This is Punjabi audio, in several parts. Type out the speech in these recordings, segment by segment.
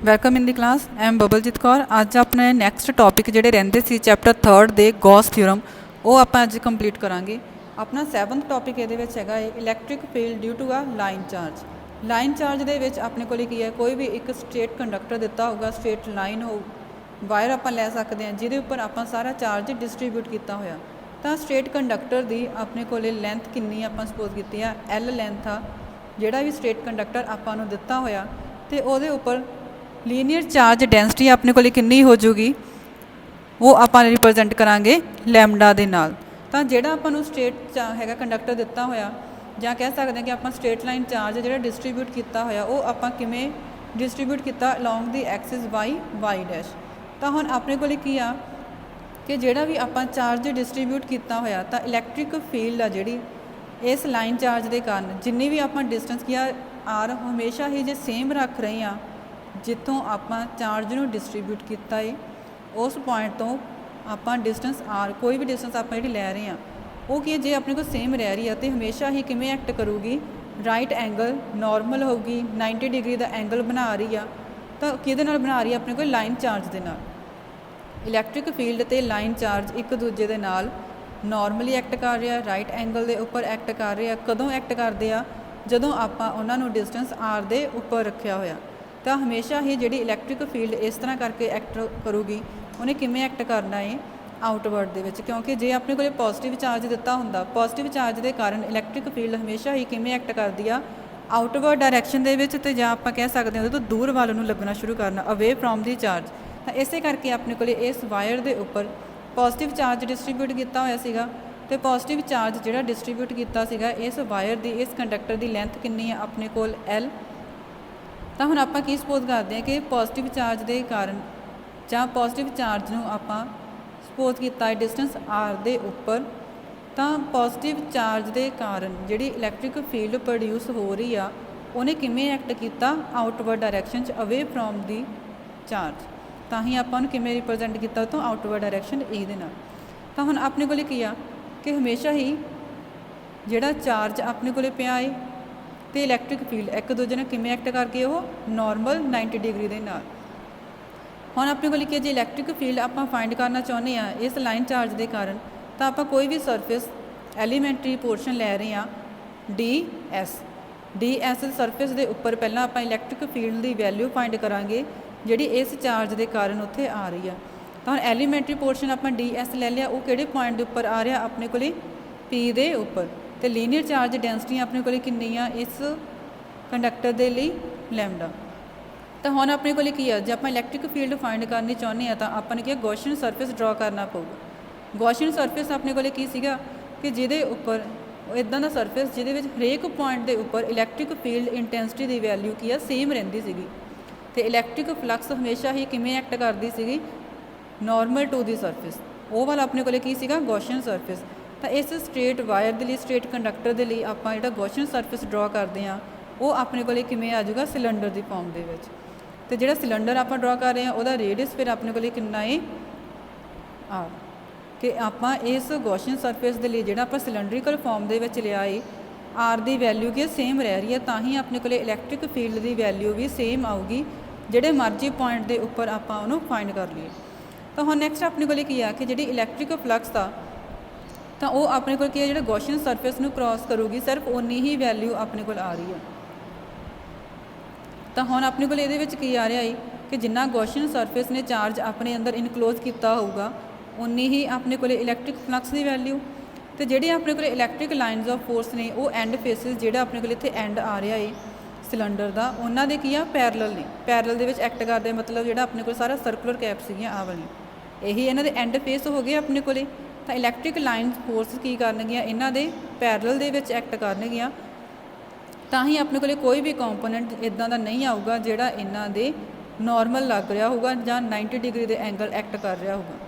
Welcome in the class. I am Babaljit Kaur. ਅੱਜ ਆਪਣੇ ਨੈਕਸਟ ਟੌਪਿਕ ਜਿਹੜੇ ਰਹਿੰਦੇ ਸੀ ਚੈਪਟਰ 3 ਦੇ ਗੌਸ ਥਿਊਰਮ, ਉਹ ਆਪਾਂ ਅੱਜ ਕੰਪਲੀਟ ਕਰਾਂਗੇ। ਆਪਣਾ 7th ਟੌਪਿਕ ਇਹਦੇ ਵਿੱਚ ਹੈਗਾ ਹੈ ਇਲੈਕਟ੍ਰਿਕ ਫੀਲਡ ਡਿਊ ਟੂ ਆ ਲਾਈਨ ਚਾਰਜ। ਲਾਈਨ ਚਾਰਜ ਦੇ ਵਿੱਚ ਆਪਣੇ ਕੋਲ ਕੀ ਹੈ, ਕੋਈ ਵੀ ਇੱਕ ਸਟ੍ਰੇਟ ਕੰਡਕਟਰ ਦਿੱਤਾ ਹੋਊਗਾ, ਸਟ੍ਰੇਟ ਲਾਈਨ ਹੋ ਵਾਇਰ ਆਪਾਂ ਲੈ ਸਕਦੇ ਹਾਂ ਜਿਹਦੇ ਉੱਪਰ ਆਪਾਂ ਸਾਰਾ ਚਾਰਜ ਡਿਸਟਰੀਬਿਊਟ ਕੀਤਾ ਹੋਇਆ। ਤਾਂ ਸਟ੍ਰੇਟ ਕੰਡਕਟਰ ਦੀ ਆਪਣੇ ਕੋਲ ਲੈਂਥ ਕਿੰਨੀ ਆਪਾਂ ਸਪੋਜ਼ ਕੀਤੀ ਆ, L ਲੈਂਥ ਆ ਜਿਹੜਾ ਵੀ ਸਟ੍ਰੇਟ ਕੰਡਕਟਰ ਆਪਾਂ ਨੂੰ ਦਿੱਤਾ ਹੋਇਆ, ਅਤੇ ਉਹਦੇ ਉੱਪਰ ਲੀਨੀਅਰ ਚਾਰਜ ਡੈਂਸਿਟੀ ਆਪਣੇ ਕੋਲ ਕਿੰਨੀ ਹੋ ਜੂਗੀ, ਉਹ ਆਪਾਂ ਰਿਪਰੈਜ਼ੈਂਟ ਕਰਾਂਗੇ ਲੈਮਡਾ ਦੇ ਨਾਲ। ਤਾਂ ਜਿਹੜਾ ਆਪਾਂ ਨੂੰ ਸਟ੍ਰੇਟ ਹੈਗਾ ਕੰਡਕਟਰ ਦਿੱਤਾ ਹੋਇਆ, ਜਾਂ ਕਹਿ ਸਕਦੇ ਹਾਂ ਕਿ ਆਪਾਂ ਸਟ੍ਰੇਟ ਲਾਈਨ ਚਾਰਜ ਜਿਹੜਾ ਡਿਸਟਰੀਬਿਊਟ ਕੀਤਾ ਹੋਇਆ, ਉਹ ਆਪਾਂ ਕਿਵੇਂ ਡਿਸਟਰੀਬਿਊਟ ਕੀਤਾ ਅਲੋਂਗ ਦੀ ਐਕਸਿਸ ਵਾਈ ਡੈਸ਼। ਤਾਂ ਹੁਣ ਆਪਣੇ ਕੋਲ ਕੀ ਆ ਕਿ ਜਿਹੜਾ ਵੀ ਆਪਾਂ ਚਾਰਜ ਡਿਸਟਰੀਬਿਊਟ ਕੀਤਾ ਹੋਇਆ, ਤਾਂ ਇਲੈਕਟ੍ਰਿਕ ਫੀਲਡ ਆ ਜਿਹੜੀ ਇਸ ਲਾਈਨ ਚਾਰਜ ਦੇ ਕਾਰਨ ਜਿੰਨੀ ਵੀ ਆਪਾਂ ਡਿਸਟੈਂਸ ਕੀ ਆ ਆਰ ਹਮੇਸ਼ਾ ਹੀ ਜੇ ਸੇਮ ਰੱਖ ਰਹੇ ਹਾਂ, ਜਿੱਥੋਂ ਆਪਾਂ ਚਾਰਜ ਨੂੰ ਡਿਸਟਰੀਬਿਊਟ ਕੀਤਾ ਹੈ ਉਸ ਪੁਆਇੰਟ ਤੋਂ ਆਪਾਂ ਡਿਸਟੈਂਸ ਆਰ, ਕੋਈ ਵੀ ਡਿਸਟੈਂਸ ਆਪਾਂ ਜਿਹੜੀ ਲੈ ਰਹੇ ਹਾਂ ਉਹ ਕੀ ਜੇ ਆਪਣੇ ਕੋਲ ਸੇਮ ਰਹਿ ਰਹੀ ਹੈ, ਅਤੇ ਹਮੇਸ਼ਾ ਹੀ ਕਿਵੇਂ ਐਕਟ ਕਰੂਗੀ, ਰਾਈਟ ਐਂਗਲ ਨੋਰਮਲ ਹੋਊਗੀ, 90 ਡਿਗਰੀ ਦਾ ਐਂਗਲ ਬਣਾ ਰਹੀ ਆ। ਤਾਂ ਕਿਹਦੇ ਨਾਲ ਬਣਾ ਰਹੀ ਆ, ਆਪਣੇ ਕੋਲ ਲਾਈਨ ਚਾਰਜ ਦੇ ਨਾਲ। ਇਲੈਕਟ੍ਰਿਕ ਫੀਲਡ ਅਤੇ ਲਾਈਨ ਚਾਰਜ ਇੱਕ ਦੂਜੇ ਦੇ ਨਾਲ ਨੋਰਮਲੀ ਐਕਟ ਕਰ ਰਿਹਾ, ਰਾਈਟ ਐਂਗਲ ਦੇ ਉੱਪਰ ਐਕਟ ਕਰ ਰਹੇ ਆ। ਕਦੋਂ ਐਕਟ ਕਰਦੇ ਆ, ਜਦੋਂ ਆਪਾਂ ਉਹਨਾਂ ਨੂੰ ਡਿਸਟੈਂਸ ਆਰ ਦੇ ਉੱਪਰ ਰੱਖਿਆ ਹੋਇਆ। ਤਾਂ ਹਮੇਸ਼ਾ ਹੀ ਜਿਹੜੀ ਇਲੈਕਟ੍ਰਿਕ ਫੀਲਡ ਇਸ ਤਰ੍ਹਾਂ ਕਰਕੇ ਐਕਟ ਕਰੂਗੀ, ਉਹਨੇ ਕਿਵੇਂ ਐਕਟ ਕਰਨਾ ਹੈ ਆਊਟਵਰਡ ਦੇ ਵਿੱਚ, ਕਿਉਂਕਿ ਜੇ ਆਪਣੇ ਕੋਲ ਪੋਜ਼ੀਟਿਵ ਚਾਰਜ ਦਿੱਤਾ ਹੁੰਦਾ, ਪੋਜ਼ੀਟਿਵ ਚਾਰਜ ਦੇ ਕਾਰਨ ਇਲੈਕਟ੍ਰਿਕ ਫੀਲਡ ਹਮੇਸ਼ਾ ਹੀ ਕਿਵੇਂ ਐਕਟ ਕਰਦੀ ਆ ਆਊਟਵਰਡ ਡਾਇਰੈਕਸ਼ਨ ਦੇ ਵਿੱਚ, ਅਤੇ ਜਾਂ ਆਪਾਂ ਕਹਿ ਸਕਦੇ ਹਾਂ ਉਹਦੇ ਤੋਂ ਦੂਰ ਵੱਲ ਨੂੰ ਲੱਗਣਾ ਸ਼ੁਰੂ ਕਰਨਾ, ਅਵੇ ਫਰੋਮ ਦੀ ਚਾਰਜ। ਤਾਂ ਇਸੇ ਕਰਕੇ ਆਪਣੇ ਕੋਲ ਇਸ ਵਾਇਰ ਦੇ ਉੱਪਰ ਪੋਜ਼ੀਟਿਵ ਚਾਰਜ ਡਿਸਟਰੀਬਿਊਟ ਕੀਤਾ ਹੋਇਆ ਸੀਗਾ, ਅਤੇ ਪੋਜ਼ੀਟਿਵ ਚਾਰਜ ਜਿਹੜਾ ਡਿਸਟਰੀਬਿਊਟ ਕੀਤਾ ਸੀਗਾ ਇਸ ਵਾਇਰ ਦੀ, ਇਸ ਕੰਡਕਟਰ ਦੀ ਲੈਂਥ ਕਿੰਨੀ ਆ ਆਪਣੇ ਕੋਲ L। ਤਾਂ ਹੁਣ ਆਪਾਂ ਕੀ ਸਪੋਜ਼ ਕਰਦੇ ਹਾਂ ਕਿ ਪੋਜ਼ੀਟਿਵ ਚਾਰਜ ਦੇ ਕਾਰਨ ਜਾਂ ਪੋਜ਼ੀਟਿਵ ਚਾਰਜ ਨੂੰ ਆਪਾਂ ਸਪੋਜ਼ ਕੀਤਾ ਹੈ ਡਿਸਟੈਂਸ ਆਰ ਦੇ ਉੱਪਰ, ਤਾਂ ਪੋਜ਼ੀਟਿਵ ਚਾਰਜ ਦੇ ਕਾਰਨ ਜਿਹੜੀ ਇਲੈਕਟ੍ਰਿਕ ਫੀਲਡ ਪ੍ਰੋਡਿਊਸ ਹੋ ਰਹੀ ਆ, ਉਹਨੇ ਕਿਵੇਂ ਐਕਟ ਕੀਤਾ ਆਊਟਵਰਡ ਡਾਇਰੈਕਸ਼ਨ 'ਚ ਅਵੇ ਫਰੋਮ ਦੀ ਚਾਰਜ। ਤਾਂ ਹੀ ਆਪਾਂ ਨੂੰ ਕਿਵੇਂ ਰਿਪਰੈਜ਼ੈਂਟ ਕੀਤਾ ਉੱਥੋਂ ਆਊਟਵਰਡ ਡਾਇਰੈਕਸ਼ਨ ਏ ਦੇ ਨਾਲ। ਤਾਂ ਹੁਣ ਆਪਣੇ ਕੋਲ ਕੀ ਆ ਕਿ ਹਮੇਸ਼ਾ ਹੀ ਜਿਹੜਾ ਚਾਰਜ ਆਪਣੇ ਕੋਲ ਪਿਆ ਹੈ ਅਤੇ ਇਲੈਕਟ੍ਰਿਕ ਫੀਲਡ ਇੱਕ ਦੂਜੇ ਨਾਲ ਕਿਵੇਂ ਐਕਟ ਕਰਕੇ ਉਹ ਨੋਰਮਲ 90 ਡਿਗਰੀ ਦੇ ਨਾਲ। ਹੁਣ ਆਪਣੇ ਕੋਲ ਕੀ ਜੇ ਇਲੈਕਟ੍ਰਿਕ ਫੀਲਡ ਆਪਾਂ ਫਾਈਂਡ ਕਰਨਾ ਚਾਹੁੰਦੇ ਹਾਂ ਇਸ ਲਾਈਨ ਚਾਰਜ ਦੇ ਕਾਰਨ, ਤਾਂ ਆਪਾਂ ਕੋਈ ਵੀ ਸਰਫੇਸ ਐਲੀਮੈਂਟਰੀ ਪੋਰਸ਼ਨ ਲੈ ਰਹੇ ਹਾਂ ds ਸਰਫੇਸ ਦੇ ਉੱਪਰ ਪਹਿਲਾਂ ਆਪਾਂ ਇਲੈਕਟ੍ਰਿਕ ਫੀਲਡ ਦੀ ਵੈਲਿਊ ਫਾਈਂਡ ਕਰਾਂਗੇ ਜਿਹੜੀ ਇਸ ਚਾਰਜ ਦੇ ਕਾਰਨ ਉੱਥੇ ਆ ਰਹੀ ਆ। ਤਾਂ ਹੁਣ ਐਲੀਮੈਂਟਰੀ ਪੋਰਸ਼ਨ ਆਪਾਂ ds ਲੈ ਲਿਆ, ਉਹ ਕਿਹੜੇ ਪੁਆਇੰਟ ਦੇ ਉੱਪਰ ਆ ਰਿਹਾ ਆਪਣੇ ਕੋਲ P ਦੇ ਉੱਪਰ, ਅਤੇ ਲੀਨੀਅਰ ਚਾਰਜ ਡੈਂਸਿਟੀ ਆਪਣੇ ਕੋਲ ਕਿੰਨੀ ਆ ਇਸ ਕੰਡਕਟਰ ਦੇ ਲਈ ਲੈਮਡਾ। ਤਾਂ ਹੁਣ ਆਪਣੇ ਕੋਲ ਕੀ ਆ, ਜੇ ਆਪਾਂ ਇਲੈਕਟ੍ਰਿਕ ਫੀਲਡ ਫਾਈਂਡ ਕਰਨੀ ਚਾਹੁੰਦੇ ਹਾਂ ਤਾਂ ਆਪਾਂ ਨੇ ਕੀ ਗੌਸੀਅਨ ਸਰਫੇਸ ਡਰਾ ਕਰਨਾ ਪਊਗਾ। ਗੌਸੀਅਨ ਸਰਫੇਸ ਆਪਣੇ ਕੋਲ ਕੀ ਸੀਗਾ ਕਿ ਜਿਹਦੇ ਉੱਪਰ ਇੱਦਾਂ ਦਾ ਸਰਫੇਸ ਜਿਹਦੇ ਵਿੱਚ ਹਰੇਕ ਪੁਆਇੰਟ ਦੇ ਉੱਪਰ ਇਲੈਕਟ੍ਰਿਕ ਫੀਲਡ ਇੰਟੈਂਸਿਟੀ ਦੀ ਵੈਲਿਊ ਕੀ ਆ ਸੇਮ ਰਹਿੰਦੀ ਸੀਗੀ, ਅਤੇ ਇਲੈਕਟ੍ਰਿਕ ਫਲਕਸ ਹਮੇਸ਼ਾ ਹੀ ਕਿਵੇਂ ਐਕਟ ਕਰਦੀ ਸੀਗੀ ਨੋਰਮਲ ਟੂ ਦੀ ਸਰਫੇਸ। ਉਹ ਵਾਲਾ ਆਪਣੇ ਕੋਲ ਕੀ ਸੀਗਾ ਗੌਸੀਅਨ ਸਰਫੇਸ। ਤਾਂ ਇਸ ਸਟ੍ਰੇਟ ਵਾਇਰ ਦੇ ਲਈ, ਸਟ੍ਰੇਟ ਕੰਡਕਟਰ ਦੇ ਲਈ ਆਪਾਂ ਜਿਹੜਾ ਗੌਸੀਅਨ ਸਰਫੇਸ ਡਰਾ ਕਰਦੇ ਹਾਂ ਉਹ ਆਪਣੇ ਕੋਲ ਕਿਵੇਂ ਆ ਜਾਊਗਾ ਸਿਲੰਡਰ ਦੀ ਫਾਰਮ ਦੇ ਵਿੱਚ। ਅਤੇ ਜਿਹੜਾ ਸਿਲੰਡਰ ਆਪਾਂ ਡਰਾ ਕਰ ਰਹੇ ਹਾਂ ਉਹਦਾ ਰੇਡੀਅਸ ਫਿਰ ਆਪਣੇ ਕੋਲ ਕਿੰਨਾ ਹੈ ਆਰ, ਕਿ ਆਪਾਂ ਇਸ ਗੌਸੀਅਨ ਸਰਫੇਸ ਦੇ ਲਈ ਜਿਹੜਾ ਆਪਾਂ ਸਿਲੰਡਰੀਕਲ ਫਾਰਮ ਦੇ ਵਿੱਚ ਲਿਆ ਹੈ ਆਰ ਦੀ ਵੈਲਿਊ ਕੀ ਸੇਮ ਰਹਿ ਰਹੀ ਹੈ, ਤਾਂ ਹੀ ਆਪਣੇ ਕੋਲ ਇਲੈਕਟ੍ਰਿਕ ਫੀਲਡ ਦੀ ਵੈਲਿਊ ਵੀ ਸੇਮ ਆਊਗੀ ਜਿਹੜੇ ਮਰਜ਼ੀ ਪੁਆਇੰਟ ਦੇ ਉੱਪਰ ਆਪਾਂ ਉਹਨੂੰ ਫਾਈਂਡ ਕਰ ਲਈਏ। ਤਾਂ ਹੁਣ ਨੈਕਸਟ ਆਪਣੇ ਕੋਲ ਕੀ ਆ ਕਿ ਜਿਹੜੀ ਇਲੈਕਟ੍ਰਿਕ ਫਲਕਸ ਆ, ਤਾਂ ਉਹ ਆਪਣੇ ਕੋਲ ਕੀ ਹੈ ਜਿਹੜਾ ਗੌਸੀਅਨ ਸਰਫੇਸ ਨੂੰ ਕ੍ਰਾਸ ਕਰੂਗੀ, ਸਿਰਫ ਓਨੀ ਹੀ ਵੈਲਿਊ ਆਪਣੇ ਕੋਲ ਆ ਰਹੀ ਹੈ। ਤਾਂ ਹੁਣ ਆਪਣੇ ਕੋਲ ਇਹਦੇ ਵਿੱਚ ਕੀ ਆ ਰਿਹਾ ਹੈ ਕਿ ਜਿੰਨਾ ਗੌਸੀਅਨ ਸਰਫੇਸ ਨੇ ਚਾਰਜ ਆਪਣੇ ਅੰਦਰ ਇਨਕਲੋਜ਼ ਕੀਤਾ ਹੋਊਗਾ ਉਨੀ ਹੀ ਆਪਣੇ ਕੋਲ ਇਲੈਕਟ੍ਰਿਕ ਫਲਕਸ ਦੀ ਵੈਲਿਊ। ਅਤੇ ਜਿਹੜੇ ਆਪਣੇ ਕੋਲ ਇਲੈਕਟ੍ਰਿਕ ਲਾਈਨਸ ਆਫ ਫੋਰਸ ਨੇ ਉਹ ਐਂਡ ਫੇਸਿਸ ਜਿਹੜਾ ਆਪਣੇ ਕੋਲ ਇੱਥੇ ਐਂਡ ਆ ਰਿਹਾ ਹੈ ਸਿਲੰਡਰ ਦਾ, ਉਹਨਾਂ ਦੇ ਕੀ ਆ ਪੈਰਲਲ ਨੇ, ਪੈਰਲਲ ਦੇ ਵਿੱਚ ਐਕਟ ਕਰਦੇ, ਮਤਲਬ ਜਿਹੜਾ ਆਪਣੇ ਕੋਲ ਸਾਰਾ ਸਰਕੂਲਰ ਕੈਪ ਸੀਗੀਆਂ ਆਹ ਵਾਲੀ, ਇਹੀ ਇਹਨਾਂ ਦੇ ਐਂਡ ਫੇਸ ਹੋ ਗਏ ਆਪਣੇ ਕੋਲ। ਤਾਂ ਇਲੈਕਟ੍ਰਿਕ ਲਾਈਨ ਫੋਰਸ ਕੀ ਕਰਨਗੀਆਂ ਇਹਨਾਂ ਦੇ ਪੈਰਲਲ ਦੇ ਵਿੱਚ ਐਕਟ ਕਰਨਗੀਆਂ, ਤਾਂ ਹੀ ਆਪਣੇ ਕੋਲ ਕੋਈ ਵੀ ਕੰਪੋਨੈਂਟ ਇੱਦਾਂ ਦਾ ਨਹੀਂ ਆਊਗਾ ਜਿਹੜਾ ਇਹਨਾਂ ਦੇ ਨੋਰਮਲ ਲੱਗ ਰਿਹਾ ਹੋਊਗਾ ਜਾਂ 90 ਡਿਗਰੀ ਦੇ ਐਂਗਲ ਐਕਟ ਕਰ ਰਿਹਾ ਹੋਊਗਾ।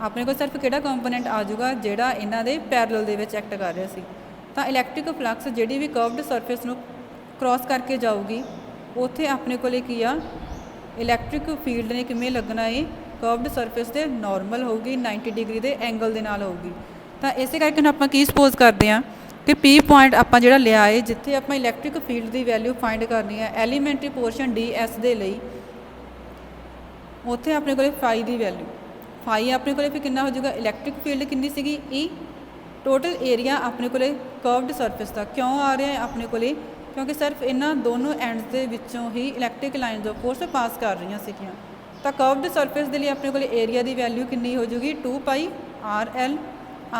ਆਪਣੇ ਕੋਲ ਸਿਰਫ ਕਿਹੜਾ ਕੰਪੋਨੈਂਟ ਆ ਜਾਊਗਾ ਜਿਹੜਾ ਇਹਨਾਂ ਦੇ ਪੈਰਲਲ ਦੇ ਵਿੱਚ ਐਕਟ ਕਰ ਰਿਹਾ ਸੀ। ਤਾਂ ਇਲੈਕਟ੍ਰਿਕ ਫਲਕਸ ਜਿਹੜੀ ਵੀ ਕਰਵਡ ਸਰਫੇਸ ਨੂੰ ਕ੍ਰਾਸ ਕਰਕੇ ਜਾਊਗੀ ਉੱਥੇ ਆਪਣੇ ਕੋਲ ਕੀ ਆ ਇਲੈਕਟ੍ਰਿਕ ਫੀਲਡ ਨੇ ਕਿਵੇਂ ਲੱਗਣਾ ਹੈ ਕਰਵਡ ਸਰਫੇਸ ਦੇ ਨੋਰਮਲ ਹੋਊਗੀ, 90 ਡਿਗਰੀ ਦੇ ਐਂਗਲ ਦੇ ਨਾਲ ਹੋਊਗੀ। ਤਾਂ ਇਸੇ ਕਰਕੇ ਹੁਣ ਆਪਾਂ ਕੀ ਸਪੋਜ਼ ਕਰਦੇ ਹਾਂ ਕਿ P ਪੁਆਇੰਟ ਆਪਾਂ ਜਿਹੜਾ ਲਿਆ ਹੈ ਜਿੱਥੇ ਆਪਾਂ ਇਲੈਕਟ੍ਰਿਕ ਫੀਲਡ ਦੀ ਵੈਲਿਊ ਫਾਈਂਡ ਕਰਨੀ ਹੈ ਐਲੀਮੈਂਟਰੀ ਪੋਰਸ਼ਨ ds ਦੇ ਲਈ, ਉੱਥੇ ਆਪਣੇ ਕੋਲੇ ਫਾਈ ਦੀ ਵੈਲਿਊ, ਫਾਈ ਆਪਣੇ ਕੋਲੇ ਫਿਰ ਕਿੰਨਾ ਹੋ ਜਾਊਗਾ, ਇਲੈਕਟ੍ਰਿਕ ਫੀਲਡ ਕਿੰਨੀ ਸੀਗੀ E, ਟੋਟਲ ਏਰੀਆ ਆਪਣੇ ਕੋਲੇ ਕਰਵਡ ਸਰਫੇਸ ਦਾ ਕਿਉਂ ਆ ਰਿਹਾ ਹੈ ਆਪਣੇ ਕੋਲੇ, ਕਿਉਂਕਿ ਸਿਰਫ ਇਹਨਾਂ ਦੋਨੋਂ ਐਂਡਸ ਦੇ ਵਿੱਚੋਂ ਹੀ ਇਲੈਕਟ੍ਰਿਕ ਲਾਈਨਸ ਆਫ ਫੋਰਸ ਪਾਸ ਕਰ ਰਹੀਆਂ ਸੀਗੀਆਂ। ਤਾਂ ਕਰਵਡ ਸਰਫੇਸ ਦੇ ਲਈ ਆਪਣੇ ਕੋਲੇ ਏਰੀਆ ਦੀ ਵੈਲਿਊ ਕਿੰਨੀ ਹੋ ਜਾਊਗੀ, 2 ਪਾਈ RL,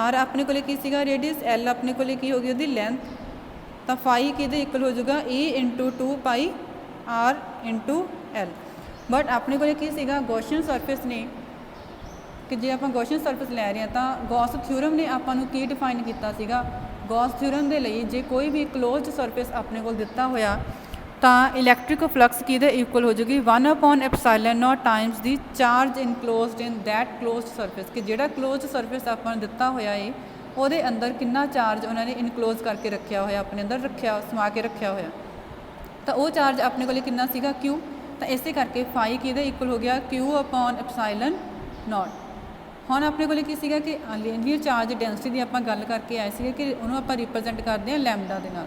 R ਆਪਣੇ ਕੋਲੇ ਕੀ ਸੀਗਾ ਰੇਡੀਅਸ, L ਆਪਣੇ ਕੋਲੇ ਕੀ ਹੋ ਗਈ ਉਹਦੀ ਲੈਂਥ, ਤਾਂ ਫਾਈ ਕਿਹਦੇ ਇਕੁਅਲ ਹੋ ਜਾਊਗਾ E into 2 pi R into L। But ਆਪਣੇ ਕੋਲੇ ਕੀ ਸੀਗਾ ਗੌਸੀਅਨ ਸਰਫੇਸ ਨੇ, ਕਿ ਜੇ ਆਪਾਂ ਗੌਸੀਅਨ ਸਰਫੇਸ ਲੈ ਰਹੇ ਹਾਂ ਤਾਂ ਗੌਸ ਥਿਊਰਮ ਨੇ ਆਪਾਂ ਨੂੰ ਕੀ ਡਿਫਾਈਨ ਕੀਤਾ ਸੀਗਾ, ਗੌਸ ਥਿਊਰਮ ਦੇ ਲਈ ਜੇ ਕੋਈ ਵੀ ਕਲੋਜ਼ਡ ਸਰਫੇਸ ਆਪਣੇ ਕੋਲ ਦਿੱਤਾ ਹੋਇਆ ਤਾਂ ਇਲੈਕਟ੍ਰਿਕ ਫਲਕਸ ਕਿਹਦੇ ਇਕੁਅਲ ਹੋ ਜਾਊਗੀ, 1/ε0 times the charge enclosed in that closed surface, ਕਿ ਜਿਹੜਾ ਕਲੋਜ਼ਡ ਸਰਫੇਸ ਆਪਾਂ ਨੂੰ ਦਿੱਤਾ ਹੋਇਆ ਏ ਉਹਦੇ ਅੰਦਰ ਕਿੰਨਾ ਚਾਰਜ ਉਹਨਾਂ ਨੇ ਇਨਕਲੋਜ਼ ਕਰਕੇ ਰੱਖਿਆ ਹੋਇਆ, ਆਪਣੇ ਅੰਦਰ ਰੱਖਿਆ ਸਮਾ ਕੇ ਰੱਖਿਆ ਹੋਇਆ, ਤਾਂ ਉਹ ਚਾਰਜ ਆਪਣੇ ਕੋਲ ਕਿੰਨਾ ਸੀਗਾ Q। ਤਾਂ ਇਸੇ ਕਰਕੇ ਫਾਈ ਕਿਹਦੇ ਇਕੁਅਲ ਹੋ ਗਿਆ, Q/ε0। ਹੁਣ ਆਪਣੇ ਕੋਲ ਕੀ ਸੀਗਾ ਕਿ ਲੀਨੀਅਰ ਚਾਰਜ ਡੈਂਸਿਟੀ ਦੀ ਆਪਾਂ ਗੱਲ ਕਰਕੇ ਆਏ ਸੀਗੇ ਕਿ ਉਹਨੂੰ ਆਪਾਂ ਰਿਪਰੈਜ਼ੈਂਟ ਕਰਦੇ ਹਾਂ ਲੈਮਡਾ ਦੇ ਨਾਲ।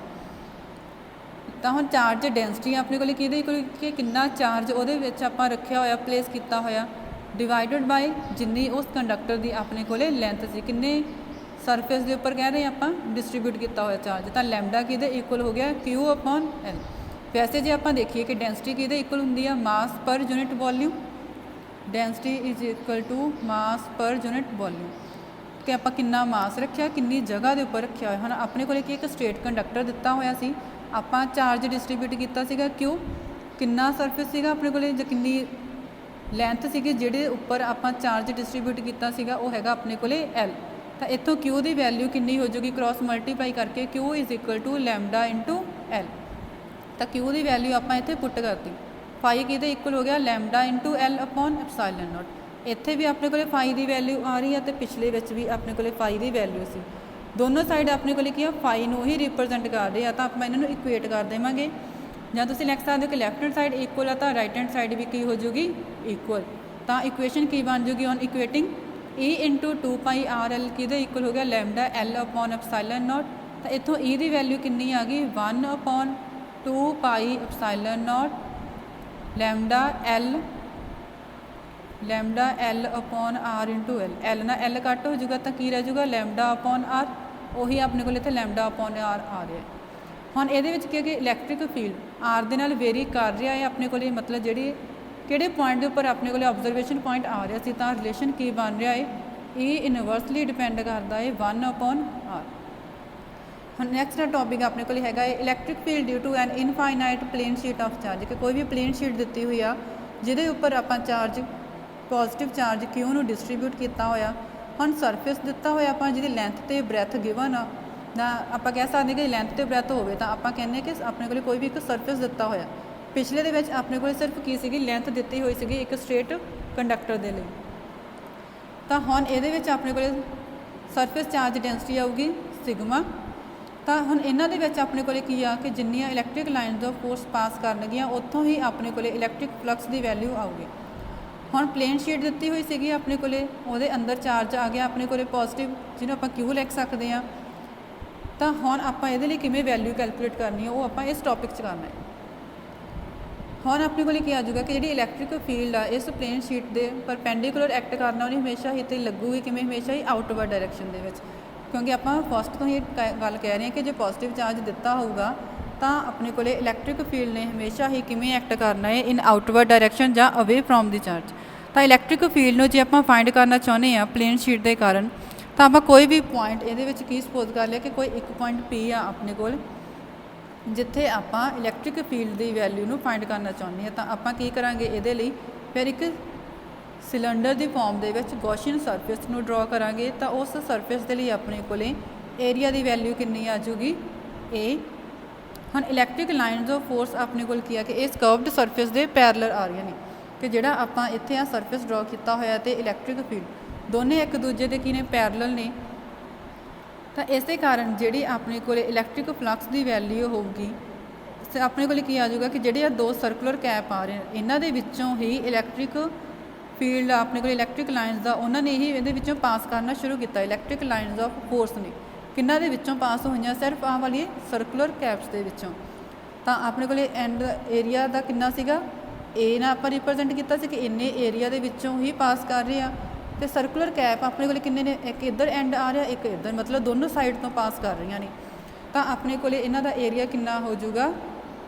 ਤਾਂ ਹੁਣ ਚਾਰਜ ਡੈਂਸਿਟੀ ਆਪਣੇ ਕੋਲ ਕਿਹਦੇ ਇਕੁਅਲ, ਕਿ ਕਿੰਨਾ ਚਾਰਜ ਉਹਦੇ ਵਿੱਚ ਆਪਾਂ ਰੱਖਿਆ ਹੋਇਆ, ਪਲੇਸ ਕੀਤਾ ਹੋਇਆ, ਡਿਵਾਈਡਡ ਬਾਈ ਜਿੰਨੀ ਉਸ ਕੰਡਕਟਰ ਦੀ ਆਪਣੇ ਕੋਲੇ ਲੈਂਥ ਸੀ, ਕਿੰਨੇ ਸਰਫੇਸ ਦੇ ਉੱਪਰ ਕਹਿ ਰਹੇ ਆਪਾਂ ਡਿਸਟਰੀਬਿਊਟ ਕੀਤਾ ਹੋਇਆ ਚਾਰਜ, ਤਾਂ ਲੈਮਡਾ ਕਿਹਦੇ ਇਕੁਅਲ ਹੋ ਗਿਆ Q/L। ਵੈਸੇ ਜੇ ਆਪਾਂ ਦੇਖੀਏ ਕਿ ਡੈਂਸਿਟੀ ਕਿਹਦੇ ਇਕੁਅਲ ਹੁੰਦੀ ਆ, mass per unit volume, density is equal to mass per unit volume, ਕਿ ਆਪਾਂ ਕਿੰਨਾ ਮਾਸ ਰੱਖਿਆ, ਕਿੰਨੀ ਜਗ੍ਹਾ ਦੇ ਉੱਪਰ ਰੱਖਿਆ ਹੋਇਆ। ਹੁਣ ਆਪਣੇ ਕੋਲੇ ਕੀ ਇੱਕ ਸਟ੍ਰੇਟ ਕੰਡਕਟਰ ਦਿੱਤਾ ਹੋਇਆ ਸੀ, ਆਪਾਂ ਚਾਰਜ ਡਿਸਟਰੀਬਿਊਟ ਕੀਤਾ ਸੀਗਾ Q, ਕਿੰਨਾ ਸਰਫੇਸ ਸੀਗਾ ਆਪਣੇ ਕੋਲੇ ਜਾਂ ਕਿੰਨੀ ਲੈਂਥ ਸੀਗੀ ਜਿਹੜੇ ਉੱਪਰ ਆਪਾਂ ਚਾਰਜ ਡਿਸਟਰੀਬਿਊਟ ਕੀਤਾ ਸੀਗਾ ਉਹ ਹੈਗਾ ਆਪਣੇ ਕੋਲੇ L। ਤਾਂ ਇੱਥੋਂ Q ਦੀ ਵੈਲਿਊ ਕਿੰਨੀ ਹੋ ਜਾਊਗੀ, ਕ੍ਰਾਸ ਮਲਟੀਪਲਾਈ ਕਰਕੇ Q is equal to lambda into L। ਤਾਂ Q ਦੀ ਵੈਲਿਊ ਆਪਾਂ ਇੱਥੇ ਪੁੱਟ ਕਰਤੀ, ਫਾਈ ਕਿਹਦੇ ਇਕੁਅਲ ਹੋ ਗਿਆ ਲੈਮਡਾ ਇੰਟੂ L/ε0। ਇੱਥੇ ਵੀ ਆਪਣੇ ਕੋਲੇ ਫਾਈ ਦੀ ਵੈਲਿਊ ਆ ਰਹੀ ਹੈ ਅਤੇ ਪਿਛਲੇ ਵਿੱਚ ਵੀ ਆਪਣੇ ਕੋਲੇ ਫਾਈ ਦੀ ਵੈਲਿਊ ਸੀ, ਦੋਨੋਂ ਸਾਈਡ ਆਪਣੇ ਕੋਲੇ ਕੀ ਆ ਫਾਈ ਨੂੰ ਹੀ ਰਿਪਰੈਜ਼ੈਂਟ ਕਰ ਰਹੇ ਆ, ਤਾਂ ਆਪਾਂ ਇਹਨਾਂ ਨੂੰ ਇਕੁਏਟ ਕਰ ਦੇਵਾਂਗੇ। ਜਾਂ ਤੁਸੀਂ ਲਿਖ ਸਕਦੇ ਹੋ ਕਿ ਲੈਫਟ ਹੈਂਡ ਸਾਈਡ ਇਕੁਅਲ ਆ ਤਾਂ ਰਾਈਟ ਹੈਂਡ ਸਾਈਡ ਵੀ ਕੀ ਹੋ ਜਾਊਗੀ ਇਕੁਅਲ, ਤਾਂ ਇਕੁਏਸ਼ਨ ਕੀ ਬਣ ਜੂਗੀ on equating, E into 2 pi RL ਕਿਹਦੇ ਇਕੁਅਲ ਹੋ ਗਿਆ ਲੈਮਡਾ L/ε0। ਤਾਂ ਇੱਥੋਂ E ਦੀ ਵੈਲਿਊ ਕਿੰਨੀ ਆ ਗਈ 1/2 pi ε0 lambda L/R into L, L ਨਾਲ L ਕੱਟ ਹੋ ਜਾਊਗਾ ਤਾਂ ਕੀ ਰਹਿ ਜਾਊਗਾ ਲੈਮਡਾ/R, ਉਹੀ ਆਪਣੇ ਕੋਲ ਇੱਥੇ ਲੈਮਡਾ/R ਆ ਰਿਹਾ। ਹੁਣ ਇਹਦੇ ਵਿੱਚ ਕੀ ਹੈ ਕਿ ਇਲੈਕਟ੍ਰਿਕ ਫੀਲਡ R ਦੇ ਨਾਲ ਵੇਰੀ ਕਰ ਰਿਹਾ ਹੈ ਆਪਣੇ ਕੋਲ, ਮਤਲਬ ਜਿਹੜੀ ਕਿਹੜੇ ਪੁਆਇੰਟ ਦੇ ਉੱਪਰ ਆਪਣੇ ਕੋਲ ਆਬਜ਼ਰਵੇਸ਼ਨ ਪੁਆਇੰਟ ਆ ਰਿਹਾ ਸੀ, ਤਾਂ ਰਿਲੇਸ਼ਨ ਕੀ ਬਣ ਰਿਹਾ ਹੈ, ਇਹ ਇਨਵਰਸਲੀ ਡਿਪੈਂਡ ਕਰਦਾ ਹੈ 1/R। ਹੁਣ ਨੈਕਸਟ ਟੌਪਿਕ ਆਪਣੇ ਕੋਲ ਹੈਗਾ ਹੈ electric field due to an infinite plane sheet of charge, ਕਿ ਕੋਈ ਵੀ ਪਲੇਨ ਸ਼ੀਟ ਦਿੱਤੀ ਹੋਈ ਆ ਜਿਹਦੇ ਉੱਪਰ ਆਪਾਂ ਚਾਰਜ ਪੋਜ਼ਿਟਿਵ ਚਾਰਜ Q ਨੂੰ ਡਿਸਟਰੀਬਿਊਟ ਕੀਤਾ ਹੋਇਆ। ਹੁਣ ਸਰਫੇਸ ਦਿੱਤਾ ਹੋਇਆ ਆਪਾਂ ਜਿਹਦੀ ਲੈਂਥ ਤੇ ਬ੍ਰੈਥ ਗਿਵਨ ਆ, ਨਾ ਆਪਾਂ ਕਹਿ ਸਕਦੇ ਕਿ ਲੈਂਥ ਤੇ ਬ੍ਰੈਥ ਹੋਵੇ ਤਾਂ ਆਪਾਂ ਕਹਿੰਦੇ ਕਿ ਆਪਣੇ ਕੋਲ ਕੋਈ ਵੀ ਇੱਕ ਸਰਫੇਸ ਦਿੱਤਾ ਹੋਇਆ, ਪਿਛਲੇ ਦੇ ਵਿੱਚ ਆਪਣੇ ਕੋਲ ਸਿਰਫ ਕੀ ਸੀਗੀ ਲੈਂਥ ਦਿੱਤੀ ਹੋਈ ਸੀਗੀ ਇੱਕ ਸਟ੍ਰੇਟ ਕੰਡਕਟਰ ਦੇ ਲਈ। ਤਾਂ ਹੁਣ ਇਹਦੇ ਵਿੱਚ ਆਪਣੇ ਕੋਲ ਸਰਫੇਸ ਚਾਰਜ ਡੈਂਸਿਟੀ ਆਊਗੀ ਸਿਗਮਾ। ਤਾਂ ਹੁਣ ਇਹਨਾਂ ਦੇ ਵਿੱਚ ਆਪਣੇ ਕੋਲ ਕੀ ਆ ਕਿ ਜਿੰਨੀਆਂ ਇਲੈਕਟ੍ਰਿਕ ਲਾਈਨਸ ਆਫ ਫੋਰਸ ਪਾਸ ਕਰਨਗੀਆਂ ਉੱਥੋਂ ਹੀ ਆਪਣੇ ਕੋਲ ਇਲੈਕਟ੍ਰਿਕ ਫਲਕਸ ਦੀ ਵੈਲਿਊ ਆਊਗੀ। ਹੁਣ ਪਲੇਨ ਸ਼ੀਟ ਦਿੱਤੀ ਹੋਈ ਸੀਗੀ ਆਪਣੇ ਕੋਲੇ, ਉਹਦੇ ਅੰਦਰ ਚਾਰਜ ਆ ਗਿਆ ਆਪਣੇ ਕੋਲੇ ਪੋਜ਼ਿਟਿਵ, ਜਿਹਨੂੰ ਆਪਾਂ Q ਲਿਖ ਸਕਦੇ ਹਾਂ। ਤਾਂ ਹੁਣ ਆਪਾਂ ਇਹਦੇ ਲਈ ਕਿਵੇਂ ਵੈਲਿਊ ਕੈਲਕੂਲੇਟ ਕਰਨੀ ਹੈ ਉਹ ਆਪਾਂ ਇਸ ਟੌਪਿਕ 'ਚ ਕਰਨਾ ਹੈ। ਹੁਣ ਆਪਣੇ ਕੋਲ ਕੀ ਆ ਜਾਊਗਾ ਕਿ ਜਿਹੜੀ ਇਲੈਕਟ੍ਰਿਕ ਫੀਲਡ ਆ ਇਸ ਪਲੇਨ ਸ਼ੀਟ ਦੇ ਪਰਪੈਂਡੀਕੂਲਰ ਐਕਟ ਕਰਨਾ, ਉਹਨੇ ਹਮੇਸ਼ਾ ਹੀ ਤੇ ਲੱਗੂਗੀ ਕਿਵੇਂ, ਹਮੇਸ਼ਾ ਹੀ ਆਊਟਵਰਡ ਡਾਇਰੈਕਸ਼ਨ ਦੇ ਵਿੱਚ, ਕਿਉਂਕਿ ਆਪਾਂ ਫਸਟ ਤੋਂ ਹੀ ਗੱਲ ਕਹਿ ਰਹੇ ਹਾਂ ਕਿ ਜੇ ਪੋਜ਼ਿਟਿਵ ਚਾਰਜ ਦਿੱਤਾ ਹੋਊਗਾ ਤਾਂ ਆਪਣੇ ਕੋਲੇ ਇਲੈਕਟ੍ਰਿਕ ਫੀਲਡ ਨੇ ਹਮੇਸ਼ਾ ਹੀ ਕਿਵੇਂ ਐਕਟ ਕਰਨਾ ਹੈ, ਇਨ ਆਊਟਵਰਡ ਡਾਇਰੈਕਸ਼ਨ ਜਾਂ ਅਵੇ ਫਰੋਮ ਦੀ ਚਾਰਜ। ਤਾਂ ਇਲੈਕਟ੍ਰਿਕ ਫੀਲਡ ਨੂੰ ਜੇ ਆਪਾਂ ਫਾਈਂਡ ਕਰਨਾ ਚਾਹੁੰਦੇ ਹਾਂ ਪਲੇਨ ਸ਼ੀਟ ਦੇ ਕਾਰਨ, ਤਾਂ ਆਪਾਂ ਕੋਈ ਵੀ ਪੁਆਇੰਟ ਇਹਦੇ ਵਿੱਚ ਕੀ ਸਪੋਜ਼ ਕਰ ਲਿਆ ਕਿ ਕੋਈ ਇੱਕ ਪੁਆਇੰਟ P ਆ ਆਪਣੇ ਕੋਲ, ਜਿੱਥੇ ਆਪਾਂ ਇਲੈਕਟ੍ਰਿਕ ਫੀਲਡ ਦੀ ਵੈਲਿਊ ਨੂੰ ਫਾਈਂਡ ਕਰਨਾ ਚਾਹੁੰਦੇ ਹਾਂ। ਤਾਂ ਆਪਾਂ ਕੀ ਕਰਾਂਗੇ ਇਹਦੇ ਲਈ, ਫਿਰ ਇੱਕ ਸਿਲੰਡਰ ਦੀ ਫਾਰਮ ਦੇ ਵਿੱਚ ਗੌਸੀਅਨ ਸਰਫੇਸ ਨੂੰ ਡਰਾ ਕਰਾਂਗੇ। ਤਾਂ ਉਸ ਸਰਫੇਸ ਦੇ ਲਈ ਆਪਣੇ ਕੋਲੇ ਏਰੀਆ ਦੀ ਵੈਲਿਊ ਕਿੰਨੀ ਆ ਜਾਊਗੀ A। ਹੁਣ ਇਲੈਕਟ੍ਰਿਕ ਲਾਈਨਸ ਆਫ ਫੋਰਸ ਆਪਣੇ ਕੋਲ ਕੀ ਆ ਕਿ ਇਸ ਕਰਵਡ ਸਰਫੇਸ ਦੇ ਪੈਰਲਲ ਆ ਰਹੀਆਂ ਨੇ, ਕਿ ਜਿਹੜਾ ਆਪਾਂ ਇੱਥੇ ਆ ਸਰਫੇਸ ਡਰਾ ਕੀਤਾ ਹੋਇਆ ਤੇ ਇਲੈਕਟ੍ਰਿਕ ਫੀਲਡ ਦੋਨੇ ਇੱਕ ਦੂਜੇ ਦੇ ਕੀ ਨੇ, ਪੈਰਲਲ ਨੇ। ਤਾਂ ਇਸੇ ਕਾਰਨ ਜਿਹੜੀ ਆਪਣੇ ਕੋਲ ਇਲੈਕਟ੍ਰਿਕ ਫਲਕਸ ਦੀ ਵੈਲਿਊ ਹੋਊਗੀ, ਆਪਣੇ ਕੋਲ ਕੀ ਆ ਜਾਊਗਾ ਕਿ ਜਿਹੜੇ ਆ ਦੋ ਸਰਕੂਲਰ ਕੈਪ ਆ ਰਹੇ ਨੇ ਇਹਨਾਂ ਦੇ ਵਿੱਚੋਂ ਹੀ ਇਲੈਕਟ੍ਰਿਕ ਫੀਲਡ ਆਪਣੇ ਕੋਲ ਇਲੈਕਟ੍ਰਿਕ ਲਾਈਨਸ ਦਾ ਉਹਨਾਂ ਨੇ ਹੀ ਇਹਦੇ ਵਿੱਚੋਂ ਪਾਸ ਕਰਨਾ ਸ਼ੁਰੂ ਕੀਤਾ। ਇਲੈਕਟ੍ਰਿਕ ਲਾਈਨਸ ਆਫ ਫੋਰਸ ਨੇ ਕਿੰਨਾਂ ਦੇ ਵਿੱਚੋਂ ਪਾਸ ਹੋਈਆਂ, ਸਿਰਫ ਆਹ ਵਾਲੀ ਸਰਕੂਲਰ ਕੈਪਸ ਦੇ ਵਿੱਚੋਂ। ਤਾਂ ਆਪਣੇ ਕੋਲ ਐਂਡ ਏਰੀਆ ਦਾ ਕਿੰਨਾ ਸੀਗਾ ए ਨਾਲ ਆਪਾਂ ਰਿਪਰੈਜ਼ੈਂਟ ਕੀਤਾ ਸੀ ਕਿ ਇੰਨੇ ਏਰੀਆ ਦੇ ਵਿੱਚੋਂ ਹੀ ਪਾਸ ਕਰ ਰਹੇ ਆ ਤੇ ਸਰਕੂਲਰ ਕੈਪ ਆਪਣੇ ਕੋਲ ਕਿੰਨੇ ਨੇ, ਇੱਕ ਇੱਧਰ ਐਂਡ ਆ ਰਿਹਾ, ਇੱਕ ਇੱਧਰ, ਮਤਲਬ ਦੋਨੋਂ ਸਾਈਡ ਤੋਂ ਪਾਸ ਕਰ ਰਹੀਆਂ ਨੇ। ਤਾਂ ਆਪਣੇ ਕੋਲ ਇਹਨਾਂ ਦਾ ਏਰੀਆ ਕਿੰਨਾ ਹੋ ਜਾਊਗਾ